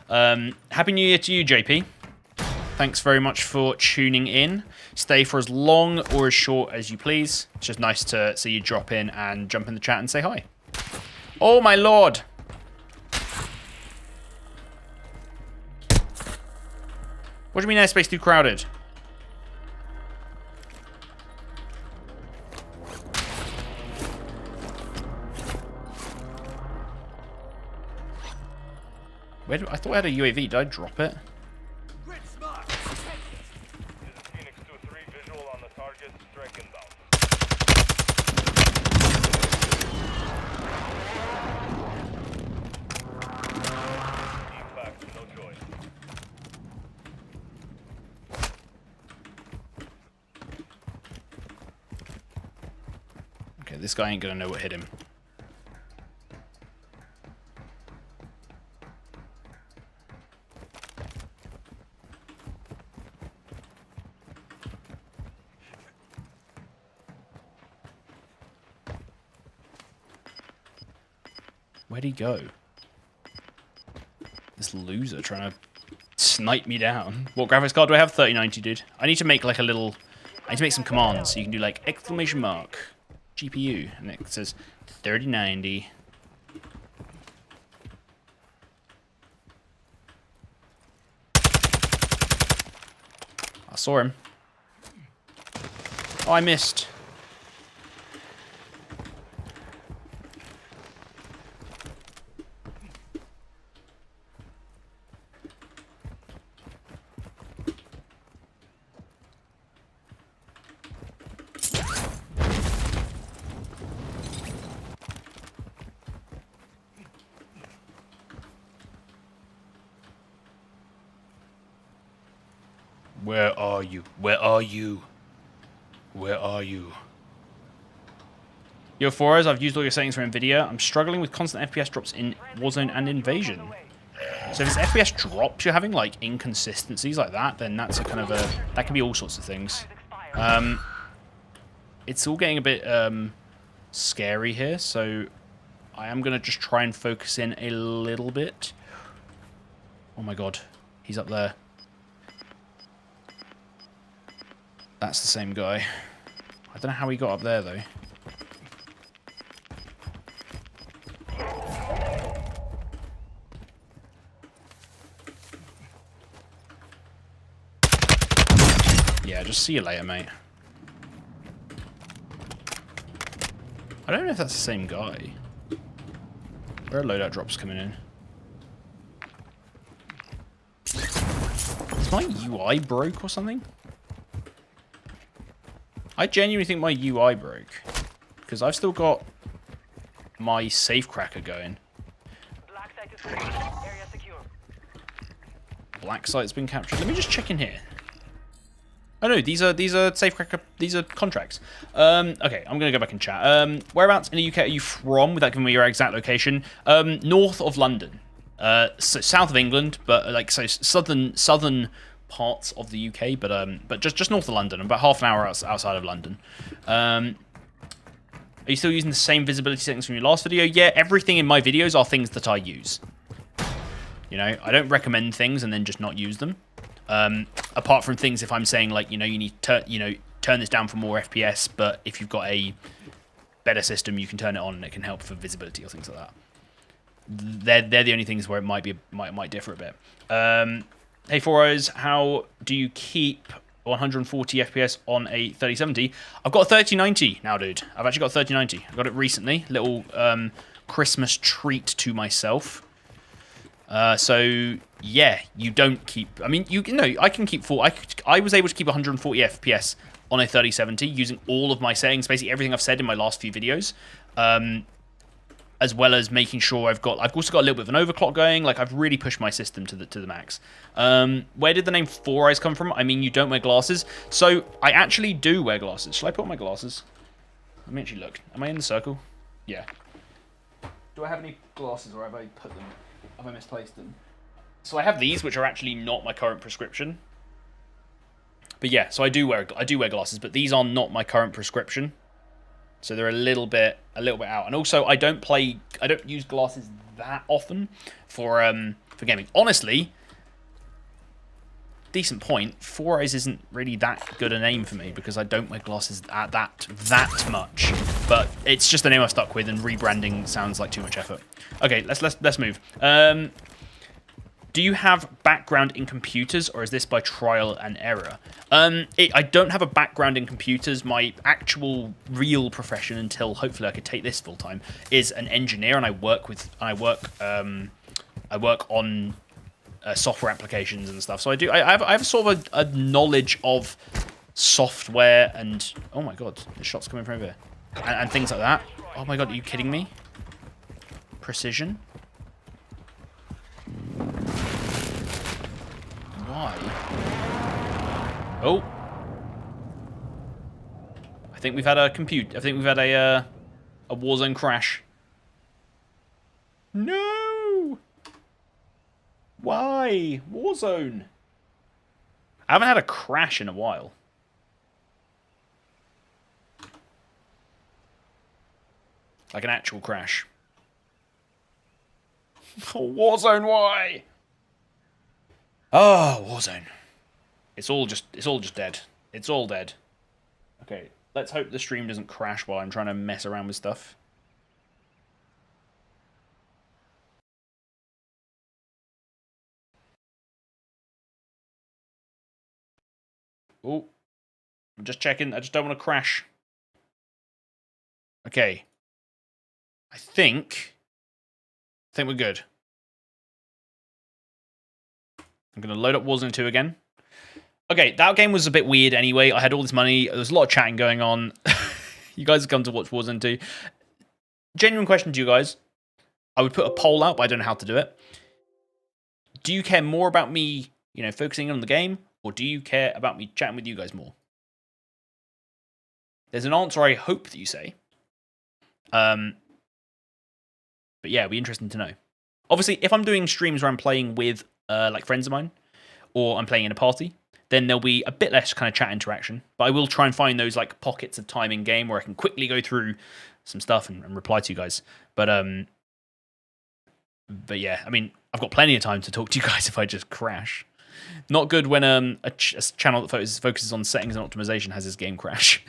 Happy New Year to you, JP. Thanks very much for tuning in. Stay for as long or as short as you please. It's just nice to see you drop in and jump in the chat and say hi. Oh, my lord. What do you mean airspace too crowded? I thought I had a UAV. Did I drop it? This is Phoenix 2-3, visual on the target, strike inbound. Team back, no choice. Okay, this guy ain't gonna know what hit him. Where'd he go? This loser trying to snipe me down. What graphics card do I have? 3090, dude. I need to make like a little... I need to make some commands so you can do like exclamation mark GPU and it says 3090. I saw him. Oh, I missed. Where are you? Where are you? Where are you? Yo, FourEyes, I've used all your settings for Nvidia. I'm struggling with constant FPS drops in Warzone and Invasion. So if it's FPS drops you're having, like inconsistencies like that, then that's a kind of a... That can be all sorts of things. It's all getting a bit scary here, so I am going to just try and focus in a little bit. Oh my god, he's up there. That's the same guy. I don't know how he got up there, though. Just see you later, mate. I don't know if that's the same guy. Where are loadout drops coming in? Is my UI broke or something? I genuinely think my UI broke. Because I've still got my safe cracker going. Black site is clear. Area secure. Black site's been captured. Let me just check in here. Oh no, these are safe cracker. These are contracts. Okay, I'm gonna go back and chat. Whereabouts in the UK are you from? Without giving me your exact location. North of London. So south of England, but like so southern parts of the UK, but just north of London, about half an hour outside of London. Are you still using the same visibility settings from your last video? Yeah, everything in my videos are things that I use. You know, I don't recommend things and then just not use them. Apart from things if I'm saying like, you know, you need to turn this down for more FPS, but if you've got a better system, you can turn it on and it can help for visibility or things like that. They're the only things where it might differ a bit. Hey FourEyes, how do you keep 140 FPS on a 3070? I've got a 3090 now, dude. I've actually got a 3090. I got it recently. Little Christmas treat to myself. So yeah, you don't keep. I mean, you know, I can keep I was able to keep 140 FPS on a 3070 using all of my settings, basically everything I've said in my last few videos, as well as making sure I've also got a little bit of an overclock going. Like I've really pushed my system to the max. Where did the name FourEyes come from? I mean, you don't wear glasses, so I actually do wear glasses. Shall I put on my glasses? Let me actually look. Am I in the circle? Yeah. Do I have any glasses, or have I put them? Have I misplaced them? So I have these, which are actually not my current prescription. But yeah, so I do wear glasses, but these are not my current prescription. So they're a little bit out. And also, I don't use glasses that often for gaming. Honestly, decent point. FourEyes isn't really that good a name for me because I don't wear glasses that much. But it's just the name I've stuck with, and rebranding sounds like too much effort. Okay, let's move. Do you have background in computers, or is this by trial and error? I don't have a background in computers. My actual real profession, until hopefully I could take this full time, is an engineer, and I work on software applications and stuff. So I have sort of a knowledge of software and oh my god, the shot's coming from over here and things like that. Oh my god, are you kidding me? Precision. Why? Oh. I think we've had a Warzone crash. No! Why? Warzone. I haven't had a crash in a while. Like an actual crash. Oh, Warzone, why? Oh, Warzone. It's all just dead. It's all dead. Okay, let's hope the stream doesn't crash while I'm trying to mess around with stuff. Oh, I'm just checking. I just don't want to crash. Okay. I think we're good. I'm going to load up Warzone 2 again. Okay, that game was a bit weird anyway. I had all this money. There was a lot of chatting going on. You guys have come to watch Warzone 2. Genuine question to you guys. I would put a poll out, but I don't know how to do it. Do you care more about me, focusing on the game, or do you care about me chatting with you guys more? There's an answer I hope that you say. But yeah, it'd be interesting to know. Obviously, if I'm doing streams where I'm playing with like friends of mine, or I'm playing in a party, then there'll be a bit less kind of chat interaction. But I will try and find those like pockets of time in game where I can quickly go through some stuff and reply to you guys. But yeah, I mean, I've got plenty of time to talk to you guys if I just crash. Not good when a channel that focuses on settings and optimization has this game crash.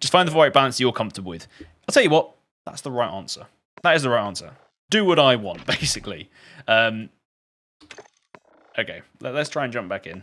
Just find the right balance you're comfortable with. I'll tell you what, that's the right answer. That is the right answer. Do what I want, basically. Okay, let's try and jump back in.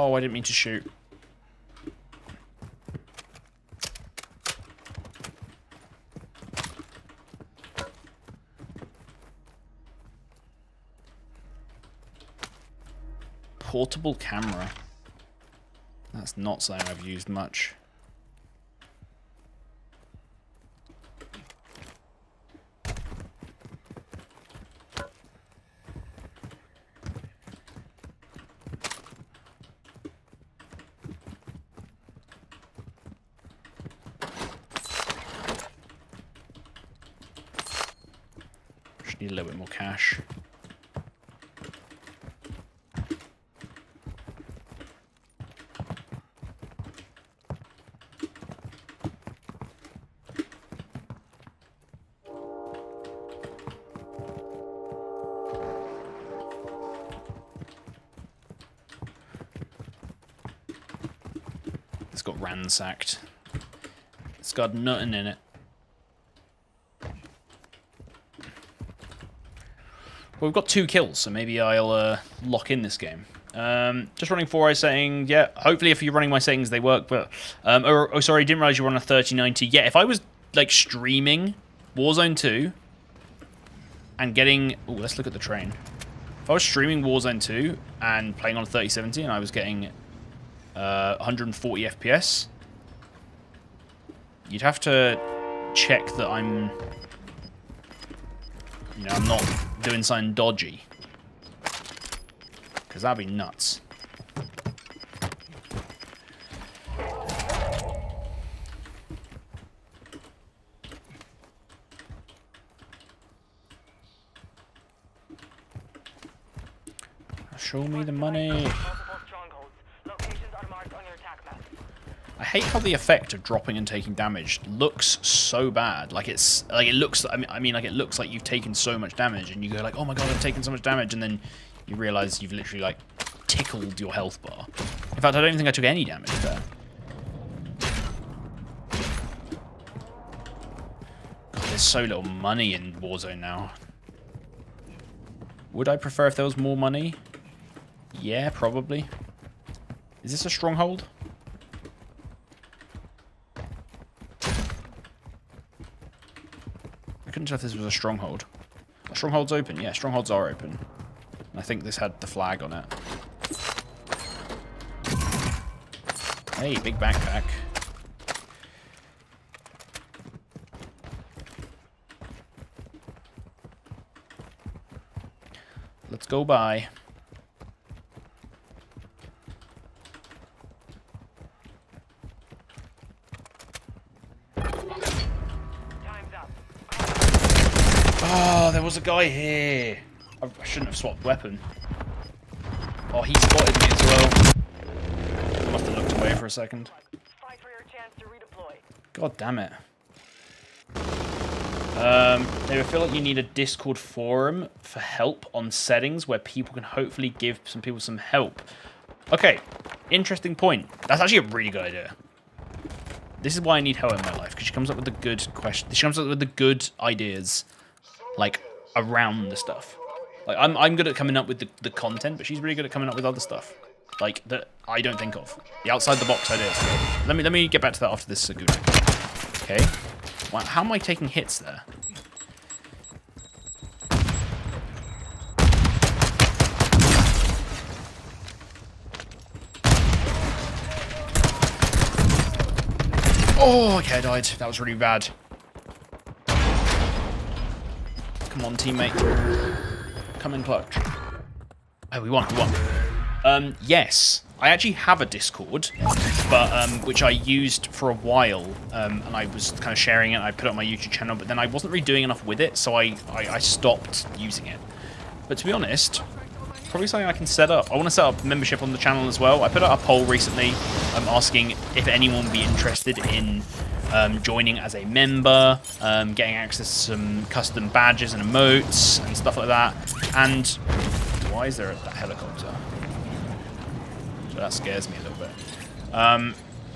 Oh, I didn't mean to shoot. Portable camera. That's not something I've used much. Just need a little bit more cash. It's got ransacked. It's got nothing in it. Well, we've got 2 kills, so maybe I'll lock in this game. Just running FourEyes setting. Yeah, hopefully if you're running my settings, they work. But oh, sorry, didn't realize you were on a 3090. Yeah, if I was like streaming Warzone 2 and getting, oh, let's look at the train. If I was streaming Warzone 2 and playing on 3070 and I was getting 140 FPS, you'd have to check that I'm not doing something dodgy, because that'd be nuts. Show me the money. I hate how the effect of dropping and taking damage looks so bad. Like it looks like you've taken so much damage, and you go like, oh my god, I've taken so much damage, and then you realize you've literally like tickled your health bar. In fact, I don't even think I took any damage there. God, there's so little money in Warzone now. Would I prefer if there was more money? Yeah, probably. Is this a stronghold? I couldn't tell if this was a stronghold. Are strongholds open? Yeah, strongholds are open. And I think this had the flag on it. Hey, big backpack. Let's go by. Oh, there was a guy here. I shouldn't have swapped weapon. Oh, he spotted me as well. I must have looked away for a second. Fight for your chance to redeploy. God damn it. They feel like you need a Discord forum for help on settings where people can hopefully give some people some help. Okay, interesting point. That's actually a really good idea. This is why I need help in my life, because she comes up with the good questions. She comes up with the good ideas, like around the stuff. Like I'm good at coming up with the content, but she's really good at coming up with other stuff, like that I don't think of. The outside the box ideas. Let me get back to that after this Saguna. Okay. Wow, how am I taking hits there? Oh, okay, I died. That was really bad. Come on, teammate. Come in clutch. Oh, we won. Yes. I actually have a Discord, but which I used for a while, and I was kind of sharing it. I put it on my YouTube channel, but then I wasn't really doing enough with it, so I stopped using it. But to be honest, probably something I can set up. I want to set up membership on the channel as well. I put out a poll recently asking if anyone would be interested in joining as a member, getting access to some custom badges and emotes and stuff like that. And why is there that helicopter? So that scares me a little bit.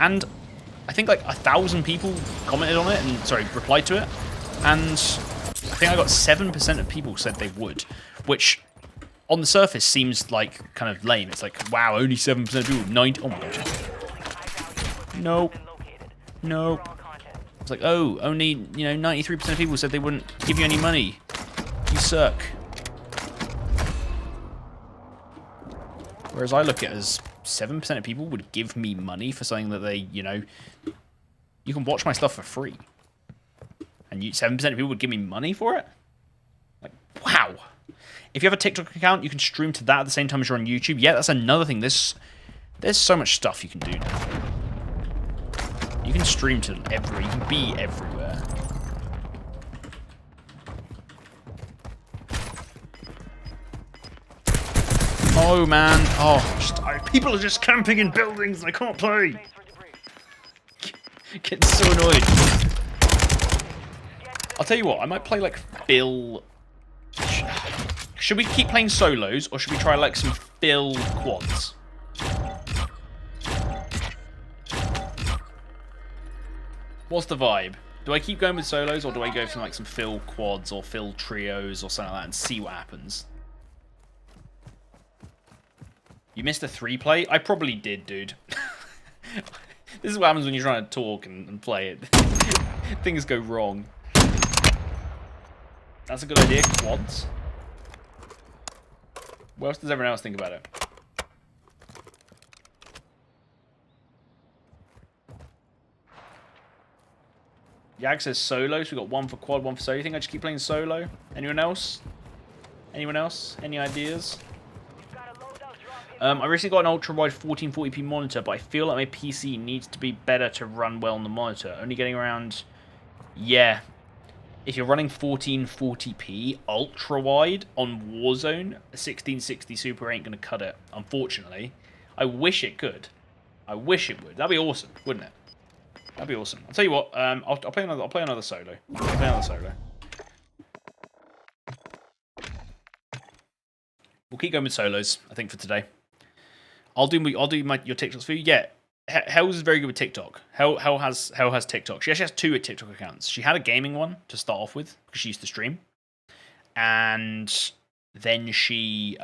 And I think like 1,000 people commented on it and replied to it, and I think I got 7% of people said they would, which on the surface seems like kind of lame. It's like, wow, only 7% of people. 90. Oh my gosh. Nope. Nope. It's like, oh, only 93% of people said they wouldn't give you any money. You suck. Whereas I look at it as 7% of people would give me money for something that they, you can watch my stuff for free. And 7% of people would give me money for it? Like, wow. If you have a TikTok account, you can stream to that at the same time as you're on YouTube. Yeah, that's another thing. There's so much stuff you can do now. You can stream to you can be everywhere. Oh man, people are just camping in buildings. I can't play. Getting so annoyed. I'll tell you what, I might play like Phil. Should we keep playing solos, or should we try like some Phil quads? What's the vibe? Do I keep going with solos, or do I go for like some Phil quads or Phil trios or something like that and see what happens? You missed a 3-play? I probably did, dude. This is what happens when you're trying to talk and play it. Things go wrong. That's a good idea, quads. What else does everyone else think about it? Yag says solo, so we've got one for quad, one for solo. You think I just keep playing solo? Anyone else? Anyone else? Any ideas? I recently got an ultra-wide 1440p monitor, but I feel like my PC needs to be better to run well on the monitor. Only getting around... Yeah. If you're running 1440p ultra-wide on Warzone, a 1660 Super ain't going to cut it, unfortunately. I wish it could. I wish it would. That'd be awesome, wouldn't it? That'd be awesome. I'll tell you what, I'll play another solo. I'll play another solo. We'll keep going with solos, I think, for today. I'll do your TikToks for you. Yeah, Hell's is very good with TikTok. Hell has TikTok. She actually has 2 TikTok accounts. She had a gaming one to start off with because she used to stream, and then she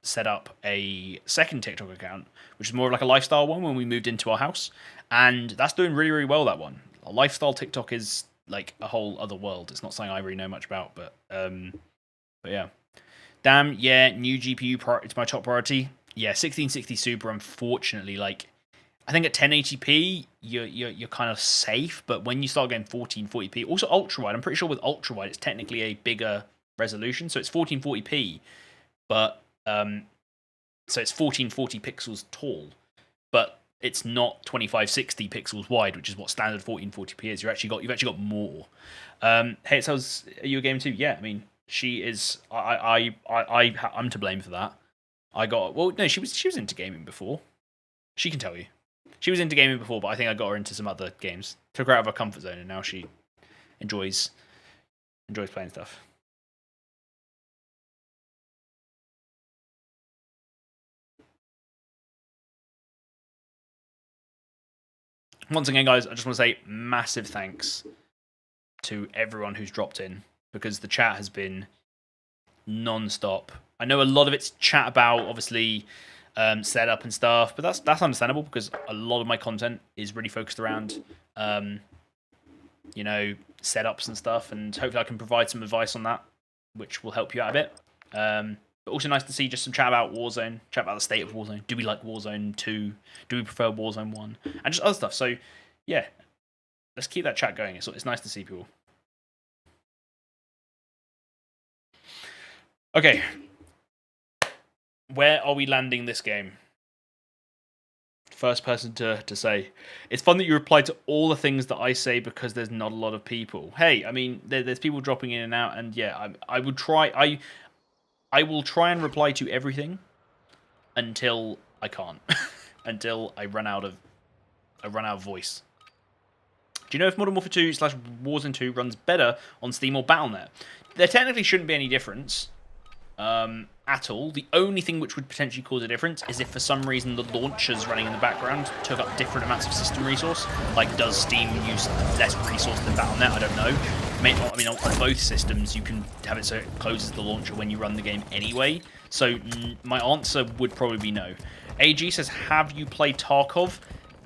set up a second TikTok account, which is more of like a lifestyle one when we moved into our house, and that's doing really, really well. That one, a lifestyle TikTok is like a whole other world. It's not something I really know much about, but yeah. Damn, yeah, new GPU it's my top priority. Yeah, 1660 Super, unfortunately, like, I think at 1080p, you're kind of safe, but when you start getting 1440p, also ultra-wide, I'm pretty sure with ultra-wide, it's technically a bigger resolution, so it's 1440p, but, so it's 1440 pixels tall, but it's not 2560 pixels wide, which is what standard 1440p is. You've actually got more. Hey, it says, are you a gamer too? Yeah, I mean, she is, I'm to blame for that. No, she was into gaming before. She can tell you. She was into gaming before, but I think I got her into some other games. Took her out of her comfort zone, and now she enjoys playing stuff. Once again, guys, I just want to say massive thanks to everyone who's dropped in, because the chat has been non-stop. I know a lot of it's chat about, obviously, setup and stuff, but that's understandable because a lot of my content is really focused around, setups and stuff, and hopefully I can provide some advice on that, which will help you out a bit. But also nice to see just some chat about Warzone, chat about the state of Warzone. Do we like Warzone 2? Do we prefer Warzone 1? And just other stuff. So, yeah, let's keep that chat going. It's nice to see people. Okay. Where are we landing this game? First person to say. It's fun that you reply to all the things that I say because there's not a lot of people. Hey, I mean, there's people dropping in and out, and yeah, I would try. I will try and reply to everything until I can't, until I run out of voice. Do you know if Modern Warfare 2 / Warzone 2 runs better on Steam or Battle.net? There technically shouldn't be any difference. At all. The only thing which would potentially cause a difference is if for some reason the launchers running in the background took up different amounts of system resource. Like, does Steam use less resource than Battle.net? I don't know. I mean, on both systems, you can have it so it closes the launcher when you run the game anyway. So my answer would probably be no. AG says, have you played Tarkov?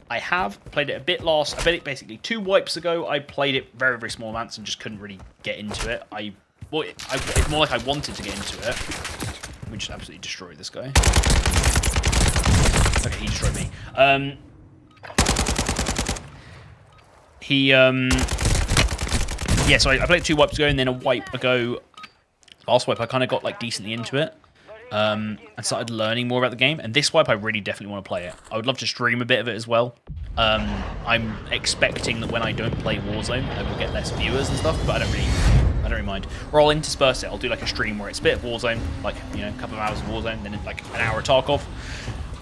I have played it a bit last. I bet it basically 2 wipes ago. I played it very, very small amounts and just couldn't really get into it. It's more like I wanted to get into it. We just absolutely destroyed this guy. Okay, he destroyed me. Yeah, so I played 2 wipes ago, and then a wipe ago. Last wipe, I kind of got like decently into it. And started learning more about the game. And this wipe, I really definitely want to play it. I would love to stream a bit of it as well. I'm expecting that when I don't play Warzone, I will get less viewers and stuff, but I don't really mind. Or I'll intersperse it. I'll do like a stream where it's a bit of Warzone, like, you know, a couple of hours of Warzone, then like an hour of Tarkov,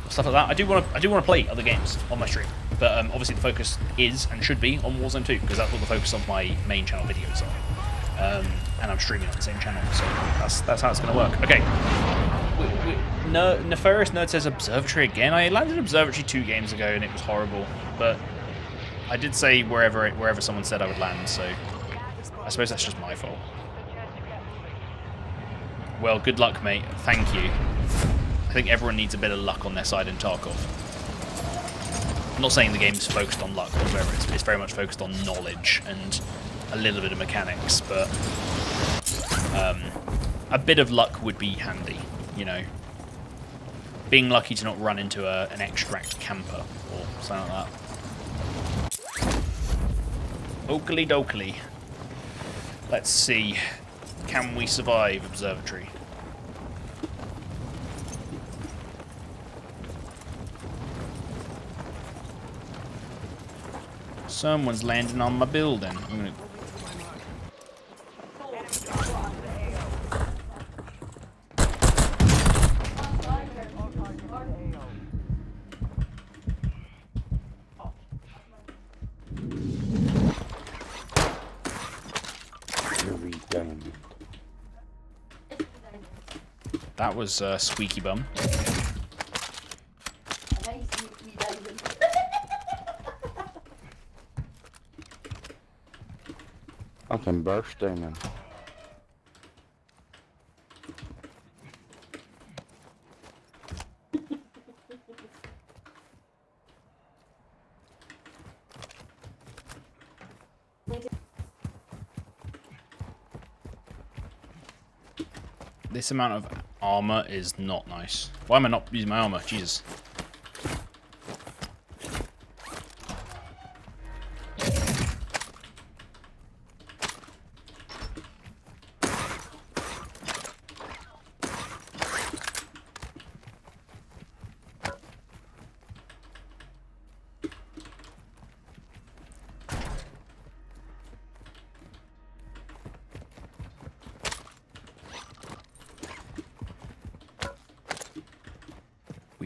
stuff like that. I do want to play other games on my stream, but obviously the focus is and should be on Warzone 2, because that's what the focus of my main channel videos are. And I'm streaming on the same channel, so that's how it's going to work. Okay. Nefarious Nerd says Observatory again. I landed Observatory 2 games ago and it was horrible, but I did say wherever someone said I would land, so I suppose that's just my fault. Well, good luck, mate. Thank you. I think everyone needs a bit of luck on their side in Tarkov. I'm not saying the game's focused on luck or whatever. It's very much focused on knowledge and a little bit of mechanics, but a bit of luck would be handy, you know. Being lucky to not run into an extract camper or something like that. Oakley dokley. Let's see. Can we survive Observatory? Someone's landing on my building. I'm gonna... That was Squeaky Bum. I can burst in and... This amount of armor is not nice. Why am I not using my armor? Jesus.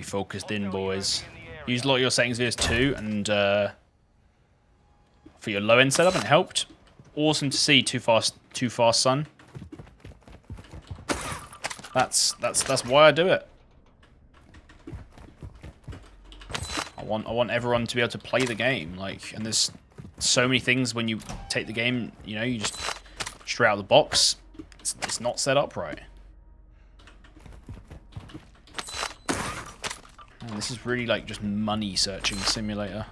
Focused in, boys. Use a lot of your settings videos too, and for your low end setup, and it helped. Awesome to see. Too fast, son. That's why I do it. I want everyone to be able to play the game, like, and there's so many things when you take the game, you know, you just straight out of the box. It's not set up right. And this is really like just money searching simulator.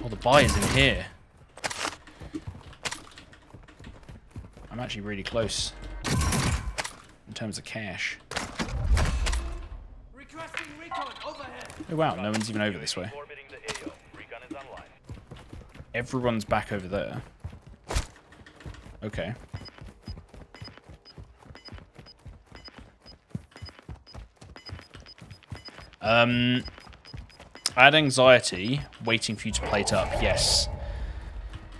Oh, the buy is in here. I'm actually really close in terms of cash. Oh wow, no one's even over this way. Everyone's back over there. Okay. I had anxiety waiting for you to plate up. Yes.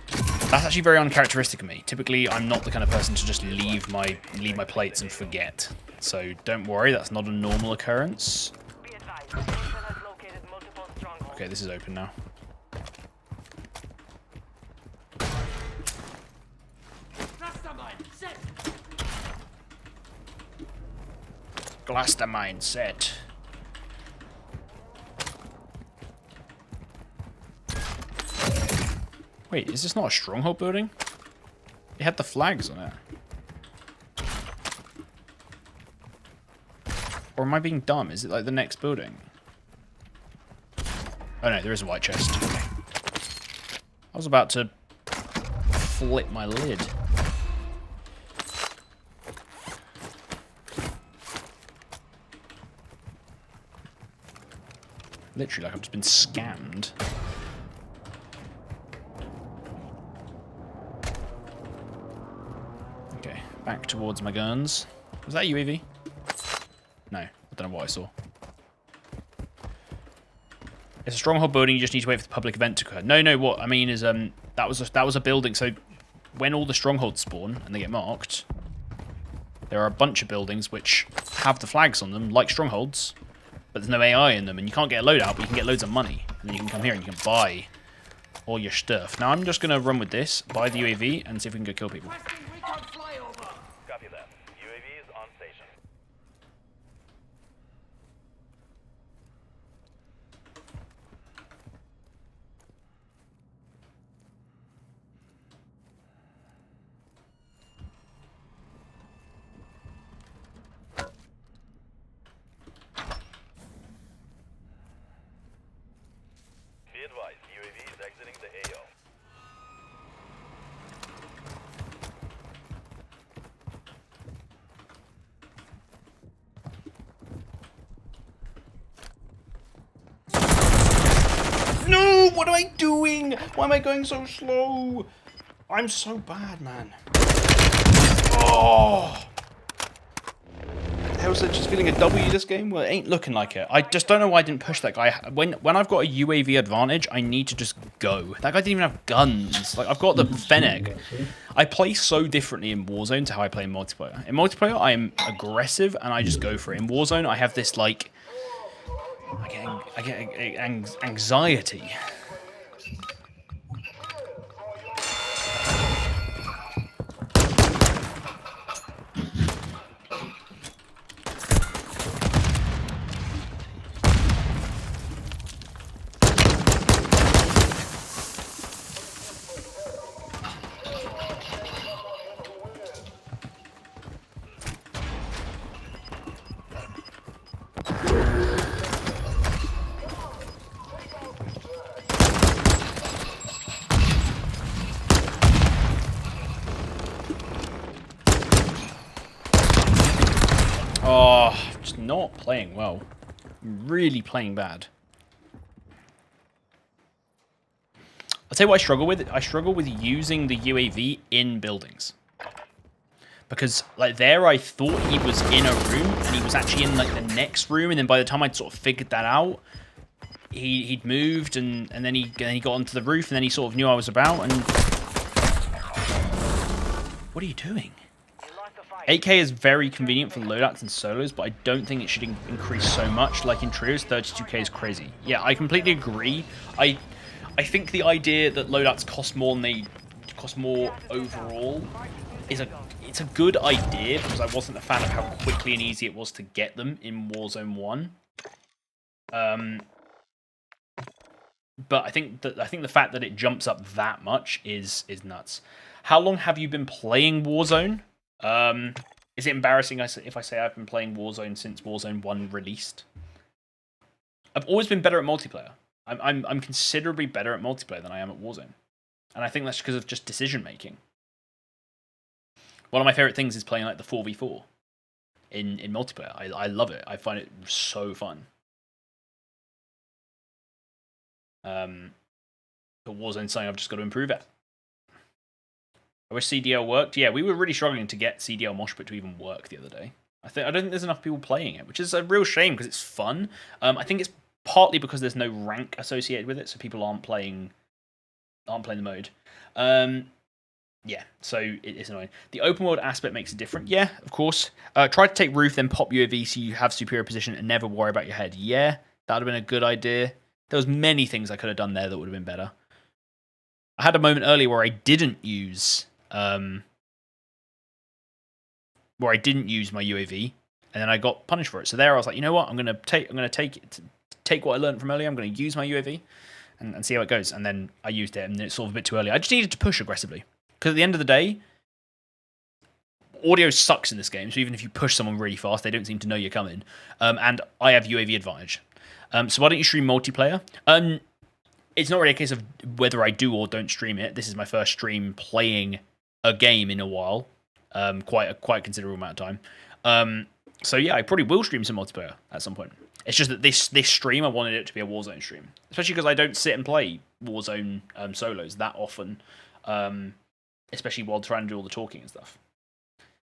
That's actually very uncharacteristic of me. Typically, I'm not the kind of person to just leave my plates and forget. So don't worry, that's not a normal occurrence. Okay, this is open now. Cluster mine set. Wait, Wait, is this not a stronghold building? It had the flags on it. Or am I being dumb? Is it like the next building? Oh no, there is a white chest. I was about to flip my lid. Literally, like I've just been scammed. Okay, back towards my guns. Was that UAV? No, I don't know what I saw. It's a stronghold building. You just need to wait for the public event to occur. No. What I mean is, that was a building. So when all the strongholds spawn and they get marked, there are a bunch of buildings which have the flags on them, like strongholds, but there's no AI in them, and you can't get a loadout, but you can get loads of money, and then you can come here and you can buy all your stuff. Now I'm just gonna run with this, buy the UAV, and see if we can go kill people. Copy that. UAV is on station. Be advised, UAV is exiting the AO. No! What am I doing? Why am I going so slow? I'm so bad, man. Oh! How's it just feeling a W this game? Well, it ain't looking like it. I just don't know why I didn't push that guy. When I've got a UAV advantage, I need to just go. That guy didn't even have guns. Like, I've got the Fennec. I play so differently in Warzone to how I play in multiplayer. In multiplayer, I am aggressive and I just go for it. In Warzone, I have this, like... I get anxiety. Oh, just not playing well. Really playing bad. I'll tell you what I struggle with. I struggle with using the UAV in buildings. Because, like, there I thought he was in a room, and he was actually in, like, the next room, and then by the time I'd sort of figured that out, he'd moved, and then he got onto the roof, and then he sort of knew I was about, and... What are you doing? 8K is very convenient for loadouts and solos, but I don't think it should increase so much. Like in trios, 32k is crazy. Yeah, I completely agree. I think the idea that loadouts cost more and they cost more overall is it's a good idea, because I wasn't a fan of how quickly and easy it was to get them in Warzone 1. But I think the fact that it jumps up that much is nuts. How long have you been playing Warzone? Is it embarrassing if I say I've been playing Warzone since Warzone 1 released? I've always been better at multiplayer. I'm considerably better at multiplayer than I am at Warzone. And I think that's because of just decision making. One of my favorite things is playing like the 4v4 in multiplayer. I love it. I find it so fun. But Warzone's something I've just got to improve at. I wish CDL worked. Yeah, we were really struggling to get CDL Moshpit to even work the other day. I don't think there's enough people playing it, which is a real shame because it's fun. I think it's partly because there's no rank associated with it, so people aren't playing the mode. Yeah, so it's annoying. The open world aspect makes it different. Yeah, of course. Try to take roof, then pop UAV so you have superior position and never worry about your head. Yeah, that would have been a good idea. There was many things I could have done there that would have been better. I had a moment earlier where I didn't use my UAV, and then I got punished for it. So there I was like, you know what? I'm gonna take what I learned from earlier. I'm gonna use my UAV. and see how it goes. And then I used it, and it's sort of a bit too early. I just needed to push aggressively because at the end of the day, audio sucks in this game. So even if you push someone really fast, they don't seem to know you're coming. And I have UAV advantage. So why don't you stream multiplayer? It's not really a case of whether I do or don't stream it. This is my first stream playing a game in a while, quite a considerable amount of time. So yeah, I probably will stream some multiplayer at some point. It's just that this stream, I wanted it to be a Warzone stream, especially because I don't sit and play Warzone solos that often, especially while trying to do all the talking and stuff.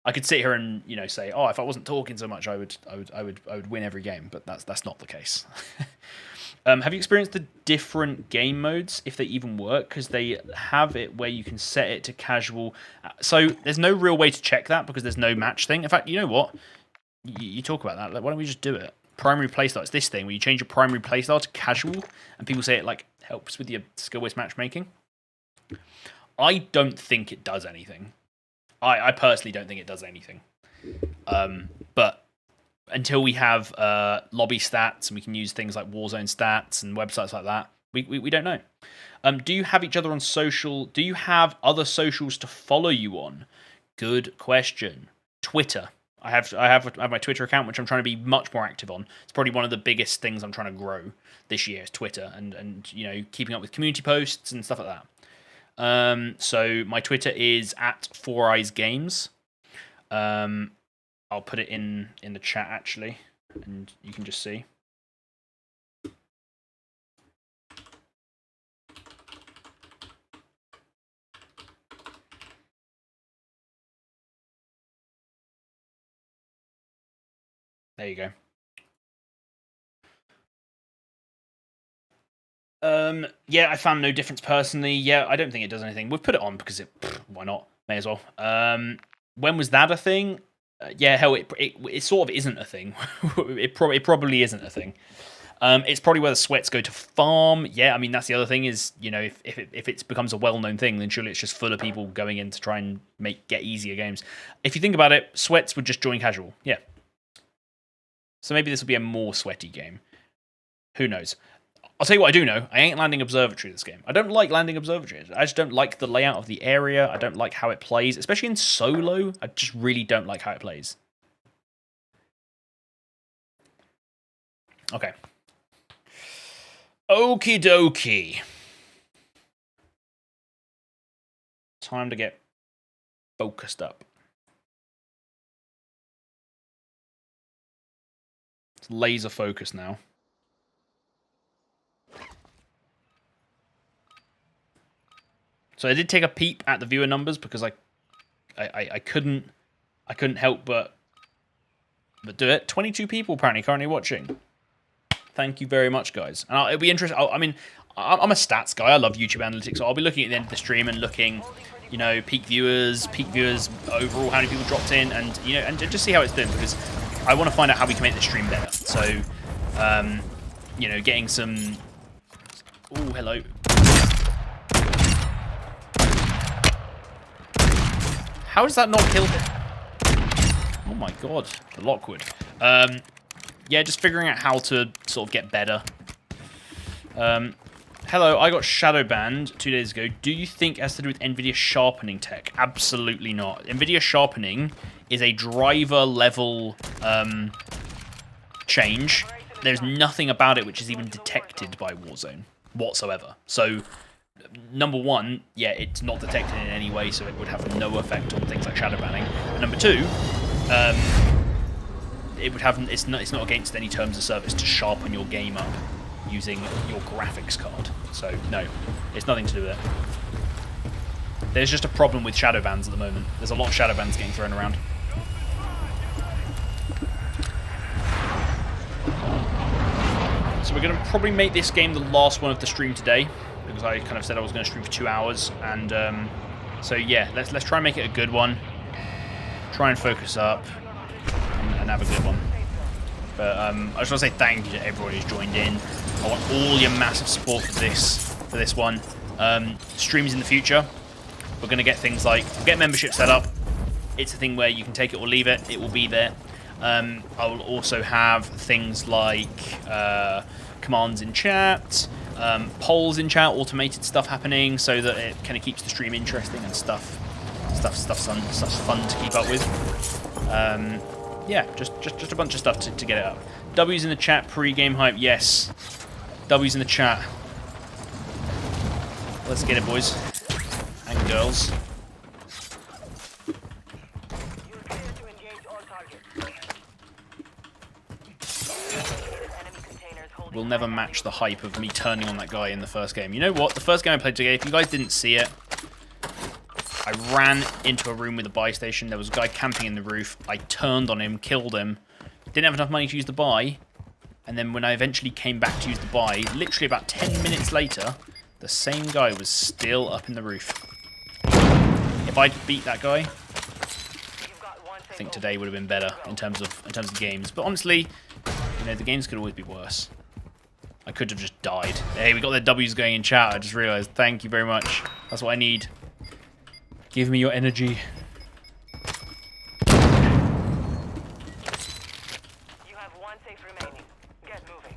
I could sit here and say, oh, if I wasn't talking so much, I would win every game, but that's not the case. Have you experienced the different game modes, if they even work? Because they have it where you can set it to casual. So there's no real way to check that because there's no match thing. In fact, you know what? You talk about that. Like, why don't we just do it? Primary playstyle. It's this thing where you change your primary playstyle to casual, and people say it like helps with your skill-based matchmaking. I don't think it does anything. I personally don't think it does anything. But until we have lobby stats and we can use things like Warzone stats and websites like that, we don't know. Do you have each other on social? Do you have other socials to follow you on? Good question. Twitter. I have my Twitter account, which I'm trying to be much more active on. It's probably one of the biggest things I'm trying to grow this year is Twitter and keeping up with community posts and stuff like that. So my Twitter is at FourEyes Games. I'll put it in the chat actually, and you can just see. There you go. Yeah, I found no difference personally. Yeah, I don't think it does anything. We've put it on because why not? May as well. When was that a thing? Yeah, hell, it sort of isn't a thing. it probably isn't a thing. It's probably where the sweats go to farm. Yeah, I mean that's the other thing is if it becomes a well-known thing, then surely it's just full of people going in to try and get easier games. If you think about it, sweats would just join casual. Yeah. So maybe this will be a more sweaty game. Who knows? I'll tell you what I do know. I ain't landing Observatory this game. I don't like landing Observatory. I just don't like the layout of the area. I don't like how it plays. Especially in solo, I just really don't like how it plays. Okay. Okie dokie. Time to get focused up. It's laser focus now. So I did take a peep at the viewer numbers because I couldn't help but do it. 22 people apparently currently watching. Thank you very much, guys. And it'll be interesting. I mean, I'm a stats guy. I love YouTube analytics. So I'll be looking at the end of the stream and looking, peak viewers overall, how many people dropped in, and and just see how it's doing because I want to find out how we can make the stream better. So, getting some. Oh, hello. How does that not kill him? Oh my god, the Lockwood. Yeah, just figuring out how to sort of get better. Hello, I got shadow banned 2 days ago. Do you think it has to do with Nvidia sharpening tech? Absolutely not. Nvidia sharpening is a driver level change. There's nothing about it which is even detected by Warzone whatsoever. So, number one, yeah, it's not detected in any way, so it would have no effect on things like shadow banning. And number two, it would have it's not against any terms of service to sharpen your game up using your graphics card. So no, it's nothing to do with it. There's just a problem with shadow bans at the moment. There's a lot of shadow bans getting thrown around. So we're going to probably make this game the last one of the stream today, because I kind of said I was going to stream for 2 hours, and so yeah, let's try and make it a good one. Try and focus up and have a good one. But I just want to say thank you to everyone who's joined in. I want all your massive support for this one. Streams in the future, we're going to get things like get membership set up. It's a thing where you can take it or leave it. It will be there. I will also have things like commands in chat. polls in chat, automated stuff happening, so that it kind of keeps the stream interesting and stuff's fun to keep up with. Yeah, just a bunch of stuff to get it up. W's in the chat, pre-game hype, yes. W's in the chat. Let's get it, boys and girls. You're clear to engage all targets. Enemy containers holding We'll never match the hype of me turning on that guy in the first game. You know what? The first game I played today, if you guys didn't see it, I ran into a room with a buy station. There was a guy camping in the roof. I turned on him, killed him. Didn't have enough money to use the buy. And then when I eventually came back to use the buy, literally about 10 minutes later, the same guy was still up in the roof. If I'd beat that guy, You've got one I think today would have been better in terms of games. But honestly, you know, the games could always be worse. I could have just died. Hey, we got the W's going in chat. I just realized. Thank you very much. That's what I need. Give me your energy. You have one safe remaining. Get moving.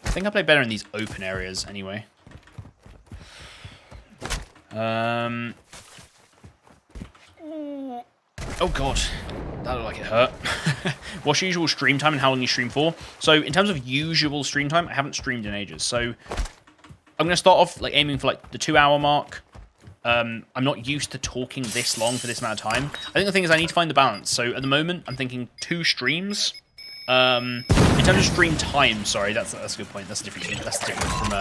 I think I play better in these open areas anyway. Oh god, that looked like it hurt. What's your usual stream time and how long you stream for? So in terms of usual stream time, I haven't streamed in ages. So I'm gonna start off like aiming for like the 2-hour mark. I'm not used to talking this long for this amount of time. I think the thing is I need to find the balance. So at the moment I'm thinking 2 streams. In terms of stream time, sorry, that's a good point. That's different. That's different from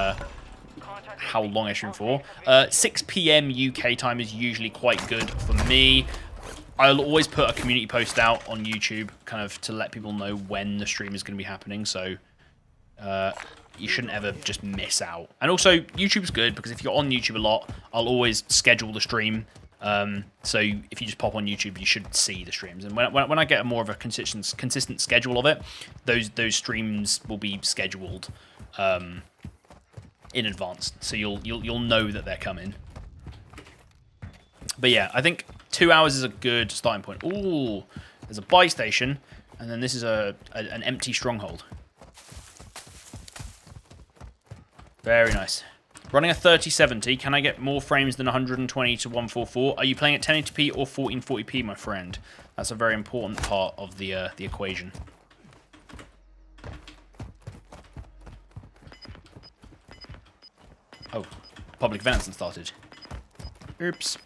how long I stream for. 6 PM UK time is usually quite good for me. I'll always put a community post out on YouTube, kind of to let people know when the stream is going to be happening. So you shouldn't ever just miss out. And also, YouTube's good because if you're on YouTube a lot, I'll always schedule the stream. So if you just pop on YouTube, you should see the streams. And when I get more of a consistent schedule of it, those streams will be scheduled in advance, so you'll know that they're coming. But yeah, I think 2 hours is a good starting point. Ooh, there's a buy station, and then this is an empty stronghold. Very nice. Running a 3070, can I get more frames than 120 to 144? Are you playing at 1080p or 1440p, my friend? That's a very important part of the equation. Oh, public event hasn't started. Oops.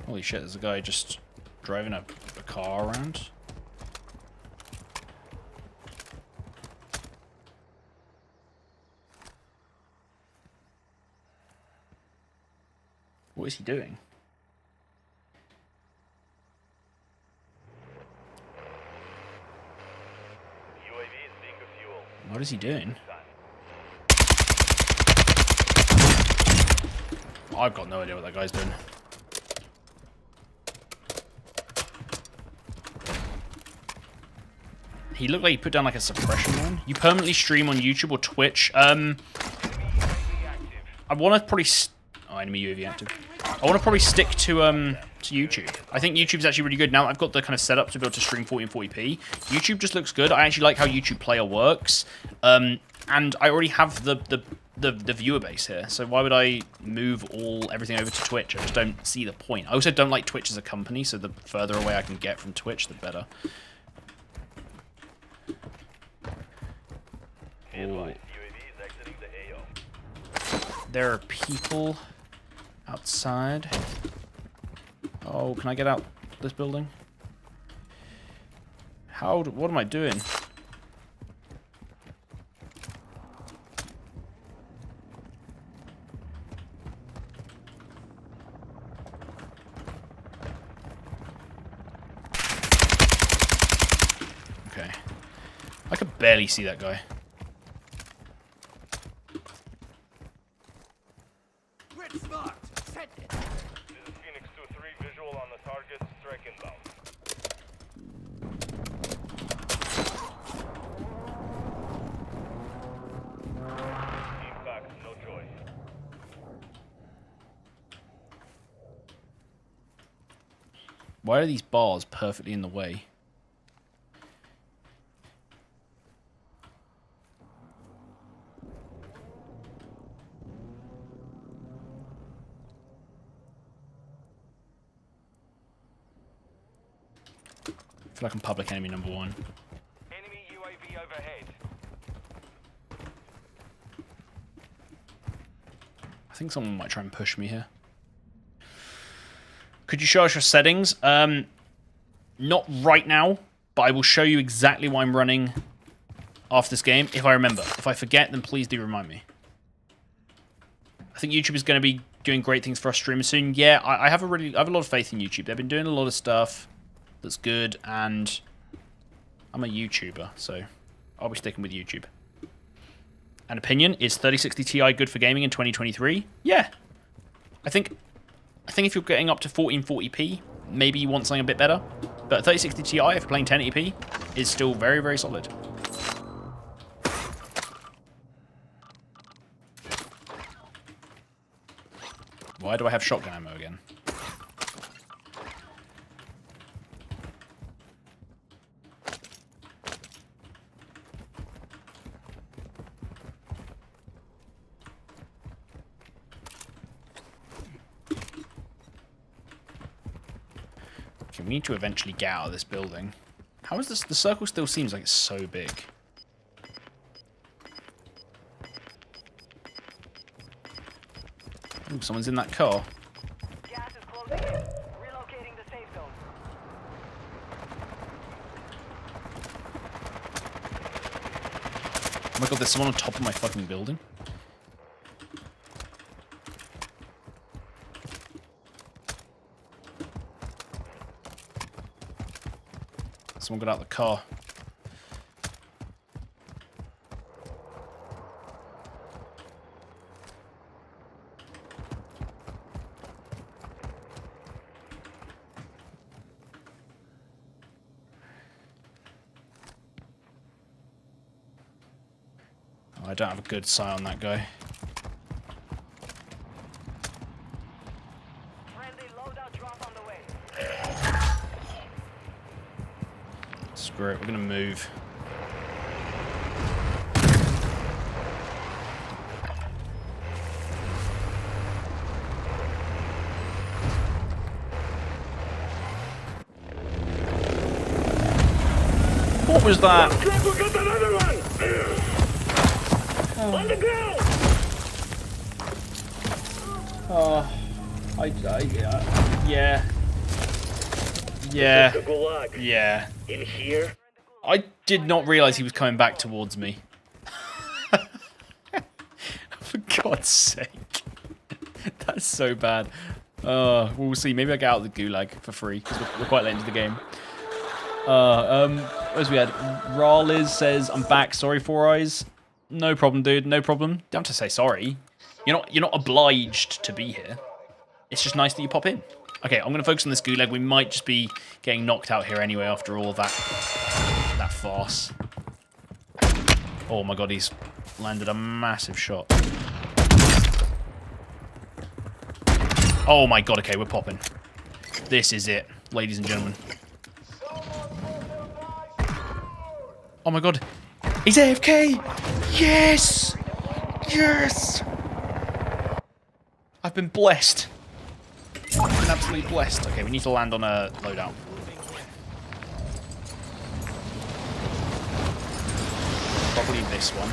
Holy shit, there's a guy just driving a car around. What is he doing? UAV is being fuel. What is he doing? I've got no idea what that guy's doing. He looked like he put down like a suppression one. You permanently stream on YouTube or Twitch? I want to probably... Oh, enemy UAV active. I want to probably stick to YouTube. I think YouTube's actually really good. Now I've got the kind of setup to be able to stream 1440p. YouTube just looks good. I actually like how YouTube Player works. And I already have the viewer base here. So why would I move everything over to Twitch? I just don't see the point. I also don't like Twitch as a company, so the further away I can get from Twitch, the better. There are people outside. Oh, can I get out this building? What am I doing? Okay. I could barely see that guy. Why are these bars perfectly in the way? I feel like I'm public enemy number 1. Enemy UAV overhead. I think someone might try and push me here. Could you show us your settings? Not right now, but I will show you exactly what I'm running after this game, if I remember. If I forget, then please do remind me. I think YouTube is going to be doing great things for us streamers soon. Yeah, I have a lot of faith in YouTube. They've been doing a lot of stuff that's good, and I'm a YouTuber, so I'll be sticking with YouTube. An opinion, is 3060 Ti good for gaming in 2023? Yeah. I think if you're getting up to 1440p, maybe you want something a bit better. But 3060 Ti, if you're playing 1080p, is still very, very solid. Why do I have shotgun ammo again? Okay, we need to eventually get out of this building. How is this? The circle still seems like it's so big. Ooh, someone's in that car. Gas is closing in. Relocating the safe zone. Oh my god, there's someone on top of my fucking building. Someone got out of the car. Oh, I don't have a good sight on that guy. Friendly loadout drop on the way. Screw it, we're gonna move. What was that? Truck will got another one! On the ground! Yeah. Yeah. The gulag. Yeah. In here? I did not realize he was coming back towards me. For God's sake. That's so bad. We'll see. Maybe I'll get out of the gulag for free, because we're quite late into the game. As we had, Raliz says, I'm back. Sorry, FourEyes. No problem, dude. No problem. You don't have to say sorry. You're not obliged to be here. It's just nice that you pop in. Okay, I'm going to focus on this gulag. We might just be getting knocked out here anyway after all of that farce. Oh my god, he's landed a massive shot. Oh my god, okay, we're popping. This is it, ladies and gentlemen. Oh my god, he's AFK! Yes! Yes! I've been blessed. I've been absolutely blessed. Okay, we need to land on a loadout. Probably this one.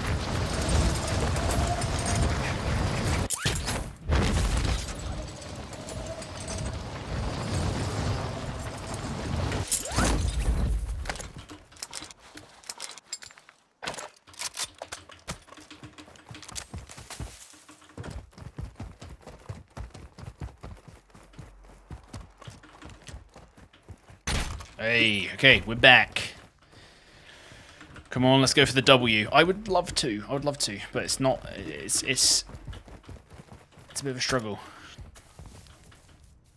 Hey, okay, we're back. Come on, let's go for the W. I would love to, but it's not. It's a bit of a struggle.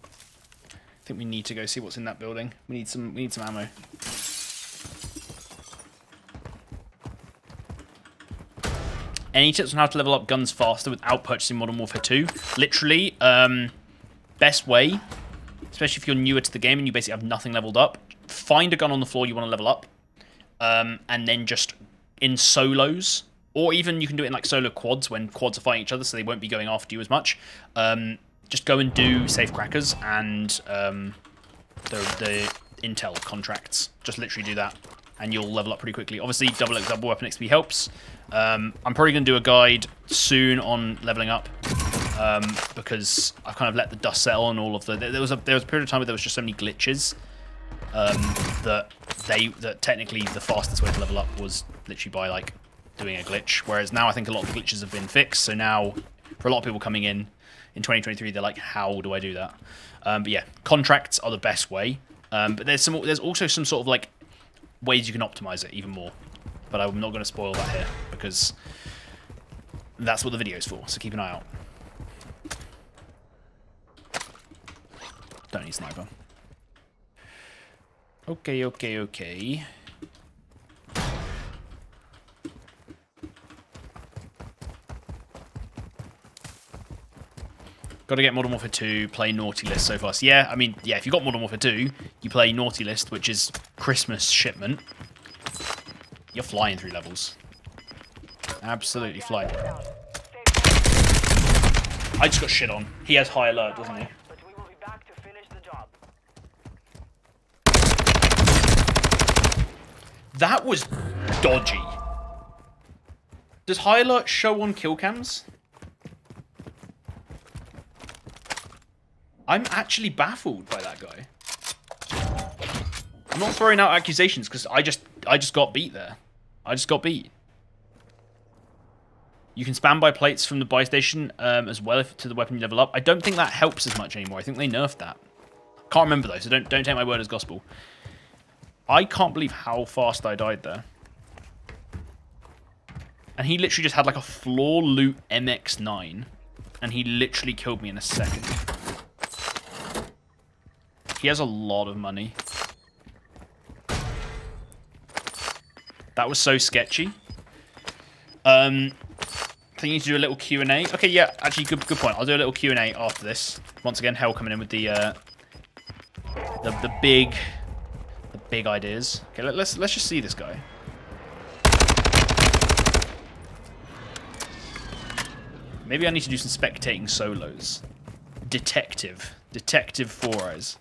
I think we need to go see what's in that building. We need some ammo. Any tips on how to level up guns faster without purchasing Modern Warfare 2? Literally, best way especially if you're newer to the game and you basically have nothing leveled up, find a gun on the floor you want to level up, and then just in solos, or even you can do it in like solo quads when quads are fighting each other, so they won't be going after you as much. Just go and do safe crackers and the intel contracts. Just literally do that, and you'll level up pretty quickly. Obviously, double weapon XP helps. I'm probably going to do a guide soon on leveling up, because I've kind of let the dust settle on all of the... There was a period of time where there was just so many glitches that technically the fastest way to level up was literally by like doing a glitch. Whereas now I think a lot of the glitches have been fixed. So now, for a lot of people coming in 2023, they're like, how do I do that? But yeah, contracts are the best way. But there's also some sort of like ways you can optimize it even more. But I'm not going to spoil that here because that's what the video's for. So keep an eye out. Don't need sniper. Okay. Got to get Modern Warfare 2, play Naughty List so fast. Yeah, I mean, yeah, if you got Modern Warfare 2, you play Naughty List, which is Christmas shipment. You're flying through levels. Absolutely flying. I just got shit on. He has high alert, doesn't he? But we will be back to finish the job. That was dodgy. Does high alert show on kill cams? I'm actually baffled by that guy. I'm not throwing out accusations because I just got beat there. I just got beat. You can spam by plates from the buy station as well if to the weapon you level up. I don't think that helps as much anymore. I think they nerfed that. Can't remember though, so don't take my word as gospel. I can't believe how fast I died there. And he literally just had like a floor loot MX-9, and he literally killed me in a second. He has a lot of money. That was so sketchy. I think you need to do a little Q&A. Okay, yeah, actually, good point. I'll do a little Q&A after this. Once again, Hell coming in with the big ideas. Okay, let's just see this guy. Maybe I need to do some spectating solos. Detective FourEyes.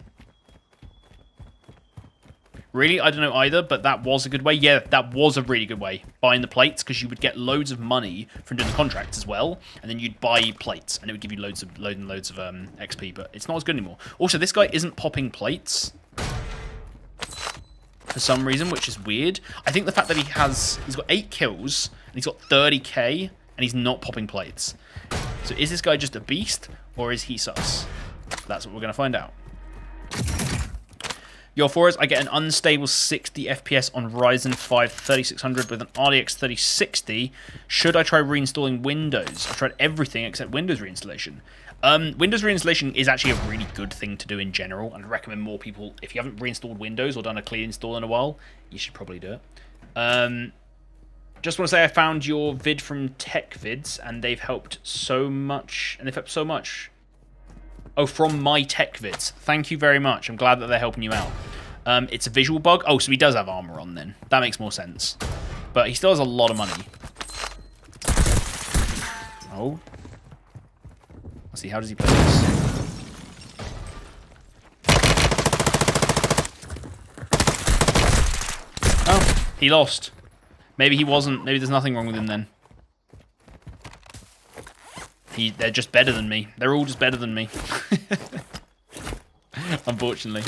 Really? I don't know either, but that was a good way. Yeah, that was a really good way. Buying the plates, because you would get loads of money from doing the contracts as well, and then you'd buy plates, and it would give you loads of XP, but it's not as good anymore. Also, this guy isn't popping plates for some reason, which is weird. I think the fact that he's got 8 kills, and he's got 30k, and he's not popping plates. So is this guy just a beast, or is he sus? That's what we're going to find out. Yo, FourEyes, I get an unstable 60 FPS on Ryzen 5 3600 with an RTX 3060. Should I try reinstalling Windows? I've tried everything except Windows reinstallation. Windows reinstallation is actually a really good thing to do in general, and I recommend more people, if you haven't reinstalled Windows or done a clean install in a while, you should probably do it. Just want to say I found your vid from Tech Vids, and they've helped so much, Oh, from my Tech Vids. Thank you very much. I'm glad that they're helping you out. It's a visual bug. Oh, so he does have armor on then. That makes more sense. But he still has a lot of money. Oh. Let's see, how does he play this? Oh, he lost. Maybe he wasn't. Maybe there's nothing wrong with him then. They're just better than me. They're all just better than me. Unfortunately.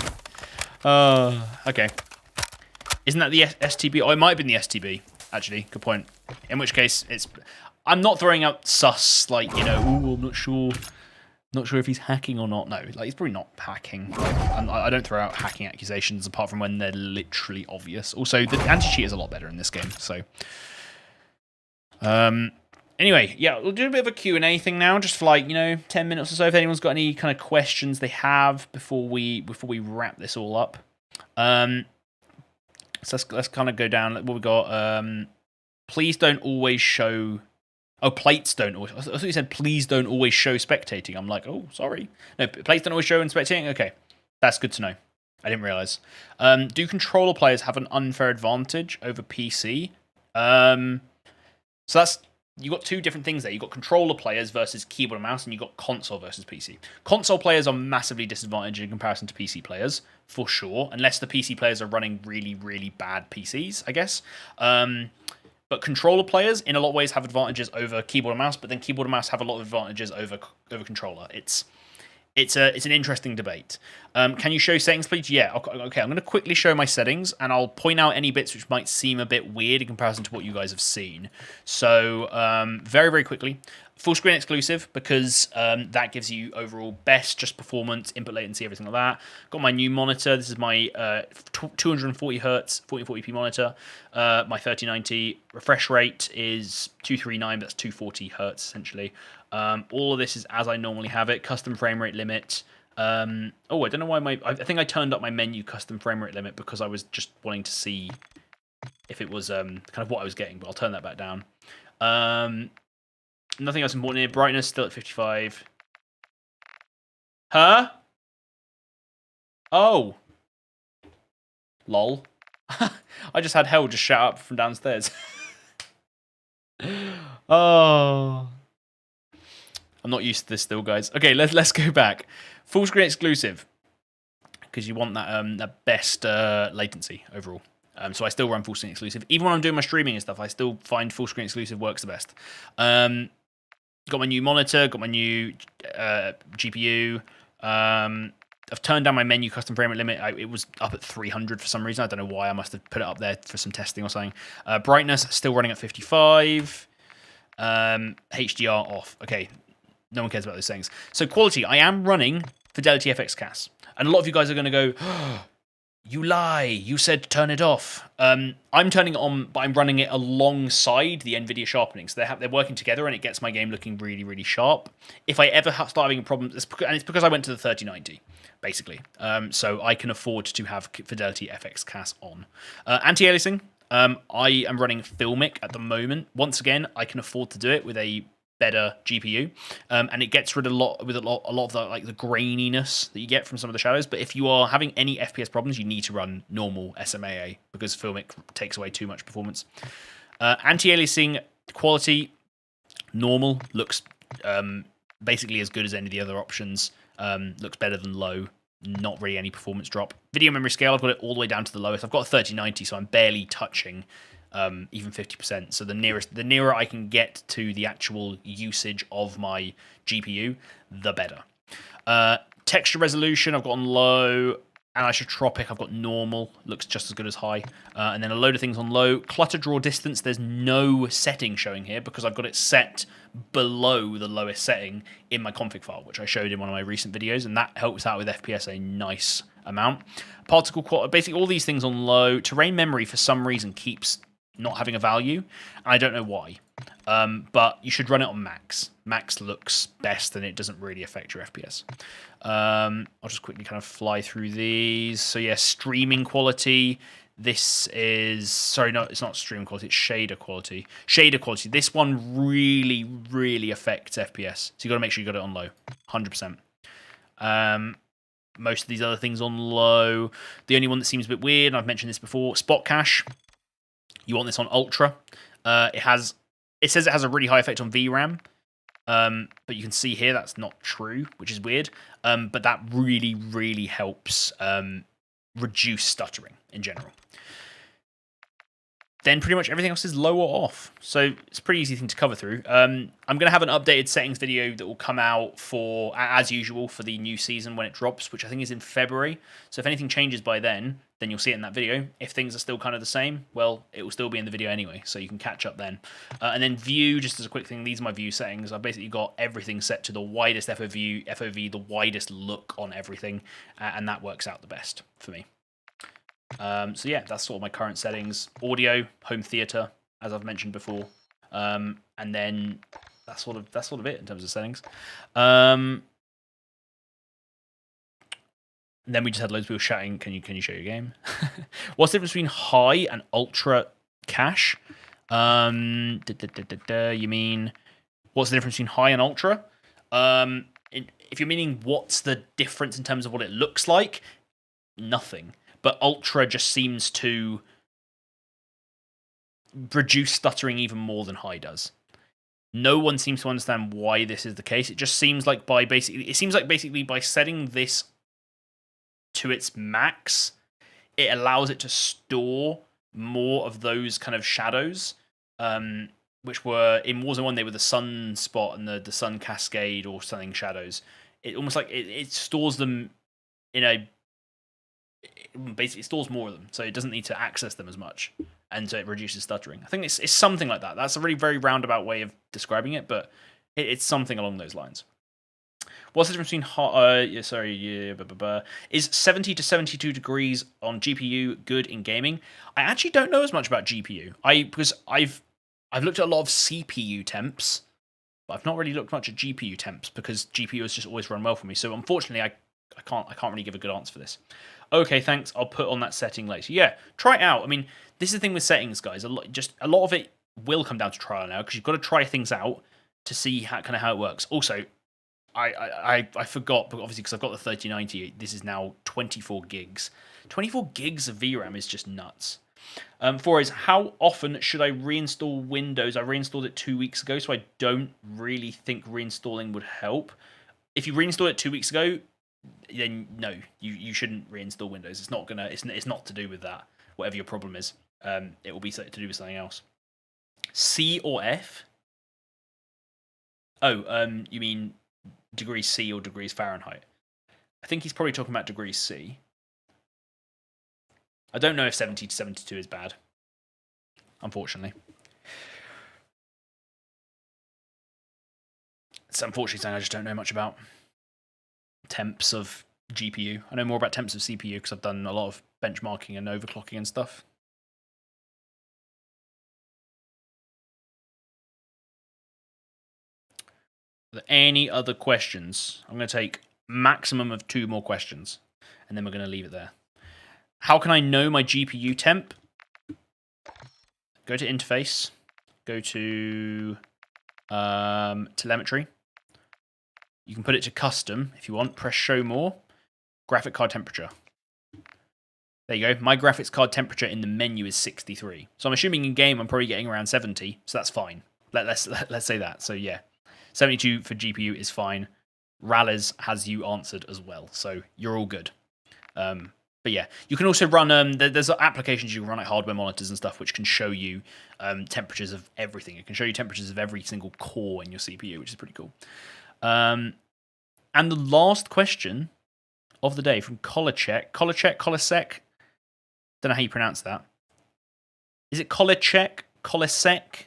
Okay. Isn't that the STB? Oh, it might have been the STB, actually. Good point. In which case, I'm not throwing out sus, like, you know, ooh, I'm not sure. Not sure if he's hacking or not. No, like, he's probably not hacking. Like, I don't throw out hacking accusations apart from when they're literally obvious. Also, the anti-cheat is a lot better in this game, so... Anyway, yeah, we'll do a bit of a Q&A thing now, just for like, 10 minutes or so, if anyone's got any kind of questions they have before we wrap this all up. So let's kind of go down. What we got? Please don't always show... Oh, plates don't always... I thought you said, please don't always show spectating. I'm like, oh, sorry. No, plates don't always show in spectating? Okay. That's good to know. I didn't realize. Do controller players have an unfair advantage over PC? So that's, you got two different things there. You got controller players versus keyboard and mouse, and you got console versus PC. Console players are massively disadvantaged in comparison to PC players, for sure, unless the PC players are running really, really bad PCs, I guess. But controller players, in a lot of ways, have advantages over keyboard and mouse, but then keyboard and mouse have a lot of advantages over controller. It's an interesting debate. Can you show settings, please? Yeah. Okay, I'm going to quickly show my settings, and I'll point out any bits which might seem a bit weird in comparison to what you guys have seen. So, very, very quickly. Full screen exclusive, because that gives you overall best, just performance, input latency, everything like that. Got my new monitor. This is my 240 hertz, 1440p monitor. My 3090 refresh rate is 239, but that's 240 hertz essentially. All of this is as I normally have it. Custom frame rate limit. I don't know why I think I turned up my menu custom frame rate limit because I was just wanting to see if it was kind of what I was getting, but I'll turn that back down. Nothing else important here. Brightness still at 55. Huh? Oh. Lol. I just had hell just shout up from downstairs. Oh. I'm not used to this still, guys. Okay, let's go back. Full screen exclusive, because you want that best latency overall. So I still run full screen exclusive. Even when I'm doing my streaming and stuff, I still find full screen exclusive works the best. Got my new monitor, got my new GPU. I've turned down my menu custom frame rate limit. It was up at 300 for some reason. I don't know why. I must have put it up there for some testing or something. Brightness still running at 55. HDR off. Okay, no one cares about those things. So quality, I am running Fidelity FX CAS. And a lot of you guys are going to go, oh, you lie, you said turn it off. I'm turning it on, but I'm running it alongside the Nvidia sharpening. So they're working together, and it gets my game looking really, really sharp. If I ever start having a problem, it's because I went to the 3090, basically. So I can afford to have Fidelity FX CAS on. Anti-aliasing, I am running Filmic at the moment. Once again, I can afford to do it with a better GPU, and it gets rid of a lot of the the graininess that you get from some of the shadows. But if you are having any FPS problems, you need to run normal SMAA because Filmic takes away too much performance. Anti-aliasing quality, normal, looks basically as good as any of the other options. Looks better than low. Not really any performance drop. Video memory scale, I've got it all the way down to the lowest. I've got a 3090, so I'm barely touching even 50%. So the nearer I can get to the actual usage of my GPU, the better. Texture resolution, I've got on low. Anisotropic, I've got normal. Looks just as good as high. And then a load of things on low. Clutter draw distance, there's no setting showing here because I've got it set below the lowest setting in my config file, which I showed in one of my recent videos, and that helps out with FPS a nice amount. Particle quality, basically all these things on low. Terrain memory, for some reason, keeps not having a value. I don't know why. But you should run it on max. Max looks best, and it doesn't really affect your FPS. I'll just quickly kind of fly through these. So yeah, streaming quality. This is... Sorry, no, it's not stream quality. It's shader quality. Shader quality. This one really, really affects FPS. So you got to make sure you got it on low. 100%. Most of these other things on low. The only one that seems a bit weird, and I've mentioned this before, spot cache. You want this on ultra. It says it has a really high effect on VRAM. But you can see here that's not true, which is weird. But that really, really helps reduce stuttering in general. Then pretty much everything else is low or off. So it's a pretty easy thing to cover through. I'm going to have an updated settings video that will come out as usual, for the new season when it drops, which I think is in February. So if anything changes by then you'll see it in that video. If things are still kind of the same, well, it will still be in the video anyway, so you can catch up then. And then view, just as a quick thing, these are my view settings. I've basically got everything set to the widest FOV, the widest look on everything, and that works out the best for me. So yeah, that's sort of my current settings. Audio, home theater, as I've mentioned before, and then that's sort of it in terms of settings. And then we just had loads of people shouting, "Can you show your game?" What's the difference between high and ultra cache? You mean what's the difference between high and ultra? if you're meaning what's the difference in terms of what it looks like, nothing. But Ultra just seems to reduce stuttering even more than High does. No one seems to understand why this is the case. It just seems like basically by setting this to its max, it allows it to store more of those kind of shadows, which were in Warzone 1, they were the sun spot and the sun cascade or something shadows. It almost like it stores them basically it stores more of them, so it doesn't need to access them as much, and so it reduces stuttering. I think it's something like that. That's a really very roundabout way of describing it, but it's something along those lines. What's the difference between is 70 to 72 degrees on GPU good in gaming? I actually don't know as much about GPU. Because I've looked at a lot of CPU temps, but I've not really looked much at GPU temps because GPU has just always run well for me. So unfortunately, I can't really give a good answer for this. Okay, thanks. I'll put on that setting later. Yeah, try it out. I mean, this is the thing with settings, guys. A lot of it will come down to trial now because you've got to try things out to see how it works. Also, I forgot, but obviously because I've got the 3090, this is now 24 gigs. 24 gigs of VRAM is just nuts. FourEyes, how often should I reinstall Windows? I reinstalled it 2 weeks ago, so I don't really think reinstalling would help. If you reinstall it 2 weeks ago, then no, you shouldn't reinstall Windows. It's not gonna. It's not to do with that. Whatever your problem is, it will be to do with something else. C or F? Oh, you mean degrees C or degrees Fahrenheit? I think he's probably talking about degrees C. I don't know if 70 to 72 is bad, unfortunately. It's unfortunately something I just don't know much about. Temps of GPU. I know more about temps of CPU because I've done a lot of benchmarking and overclocking and stuff. Are there any other questions? I'm going to take maximum of 2 more questions, and then we're going to leave it there. How can I know my GPU temp? Go to interface. Go to telemetry. You can put it to custom if you want. Press show more. Graphic card temperature. There you go. My graphics card temperature in the menu is 63. So I'm assuming in game I'm probably getting around 70. So that's fine. Let's say that. So yeah, 72 for GPU is fine. Rallies has you answered as well. So you're all good. But yeah, you can also run. There's applications you can run like hardware monitors and stuff, which can show you temperatures of everything. It can show you temperatures of every single core in your CPU, which is pretty cool. And the last question of the day from Kolacek. Kolasek. Don't know how you pronounce that. Is it Kolacek? Kolasek?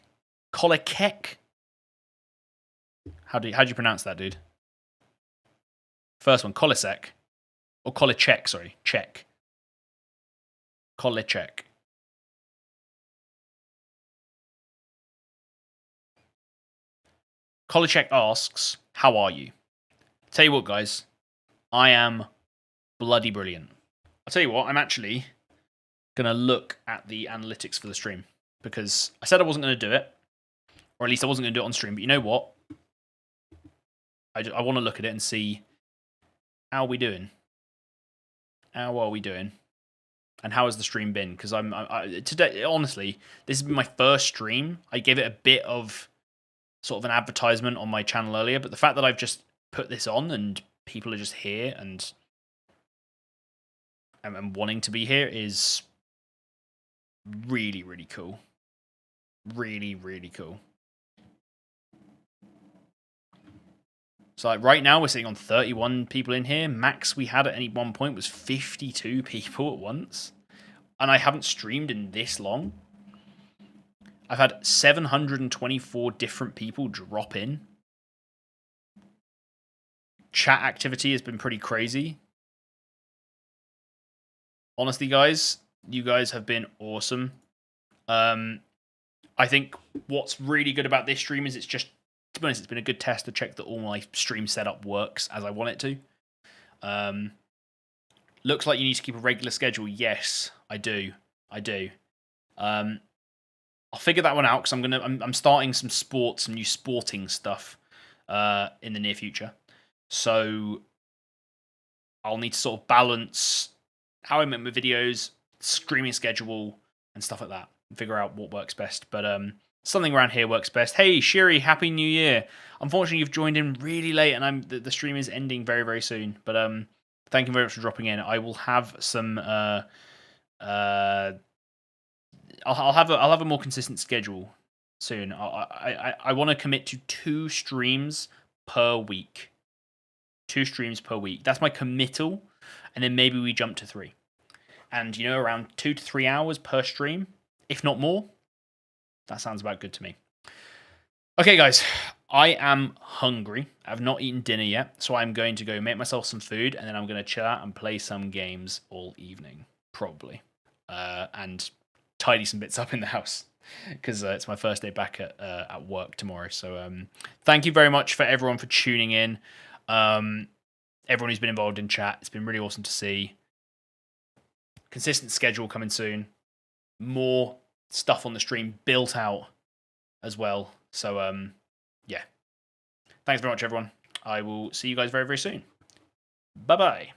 Kolakek? How do you pronounce that, dude? First one, Kolasek. Or Kolacek, sorry. Check. Kolacek. Kolacek asks, how are you? Tell you what, guys. I am bloody brilliant. I'll tell you what, I'm actually going to look at the analytics for the stream. Because I said I wasn't going to do it. Or at least I wasn't going to do it on stream. But you know what? I want to look at it and see how we doing. How are we doing? And how has the stream been? Because today, honestly, this has been my first stream. I gave it a bit of sort of an advertisement on my channel earlier, but the fact that I've just put this on and people are just here and wanting to be here is really, really cool. Really, really cool. So like right now we're sitting on 31 people in here. Max we had at any one point was 52 people at once. And I haven't streamed in this long. I've had 724 different people drop in. Chat activity has been pretty crazy. Honestly, guys, you guys have been awesome. I think what's really good about this stream is it's just, to be honest, it's been a good test to check that all my stream setup works as I want it to. Looks like you need to keep a regular schedule. Yes, I do. I'll figure that one out because I'm starting some new sporting stuff in the near future. So I'll need to sort of balance how I make my videos, streaming schedule, and stuff like that, and figure out what works best. But something around here works best. Hey, Shiri, Happy New Year. Unfortunately, you've joined in really late, and the stream is ending very, very soon. But thank you very much for dropping in. I will have some. I'll have a more consistent schedule soon. I want to commit to 2 streams per week. 2 streams per week. That's my committal, and then maybe we jump to 3. And around 2 to 3 hours per stream, if not more. That sounds about good to me. Okay, guys, I am hungry. I've not eaten dinner yet, so I'm going to go make myself some food, and then I'm going to chill out and play some games all evening, probably, and tidy some bits up in the house because it's my first day back at work tomorrow. So thank you very much for everyone for tuning in. Everyone who's been involved in chat, it's been really awesome to see. Consistent schedule coming soon. More stuff on the stream built out as well. So yeah. Thanks very much, everyone. I will see you guys very, very soon. Bye-bye.